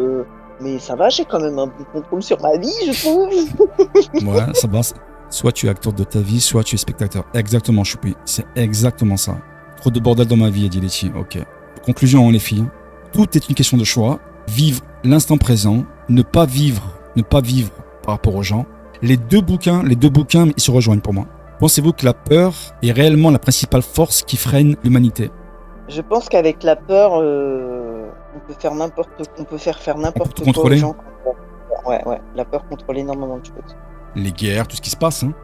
mais ça va, j'ai quand même un bon contrôle sur ma vie, je trouve. Ouais, ça va. Soit tu es acteur de ta vie, soit tu es spectateur. Exactement, Choupi. C'est exactement ça. Trop de bordel dans ma vie, a dit Letty. Ok. Conclusion, les filles. Tout est une question de choix. Vivre l'instant présent. Ne pas vivre par rapport aux gens. Les deux bouquins, ils se rejoignent pour moi. Pensez-vous que la peur est réellement la principale force qui freine l'humanité? Je pense qu'avec la peur, on peut faire n'importe quoi aux gens. Ouais, la peur contrôle énormément de choses. Les guerres, tout ce qui se passe. Hein.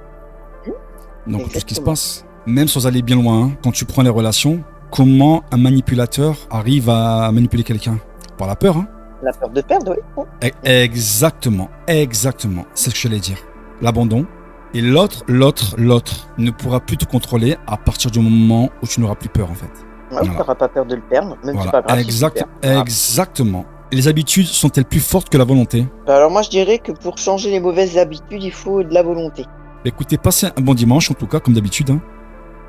Donc exactement. Tout ce qui se passe. Même sans aller bien loin, hein, quand tu prends les relations, comment un manipulateur arrive à manipuler quelqu'un? Par la peur. Hein. La peur de perdre, oui. Exactement. C'est ce que je voulais dire. L'abandon. Et l'autre ne pourra plus te contrôler à partir du moment où tu n'auras plus peur en fait. Ouais, voilà. Tu n'auras pas peur de le perdre, même si c'est pas grave. Exactement. Et les habitudes sont-elles plus fortes que la volonté? Alors moi je dirais que pour changer les mauvaises habitudes, il faut de la volonté. Écoutez, passez un bon dimanche en tout cas, comme d'habitude. Hein.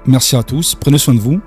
Merci à tous, prenez soin de vous.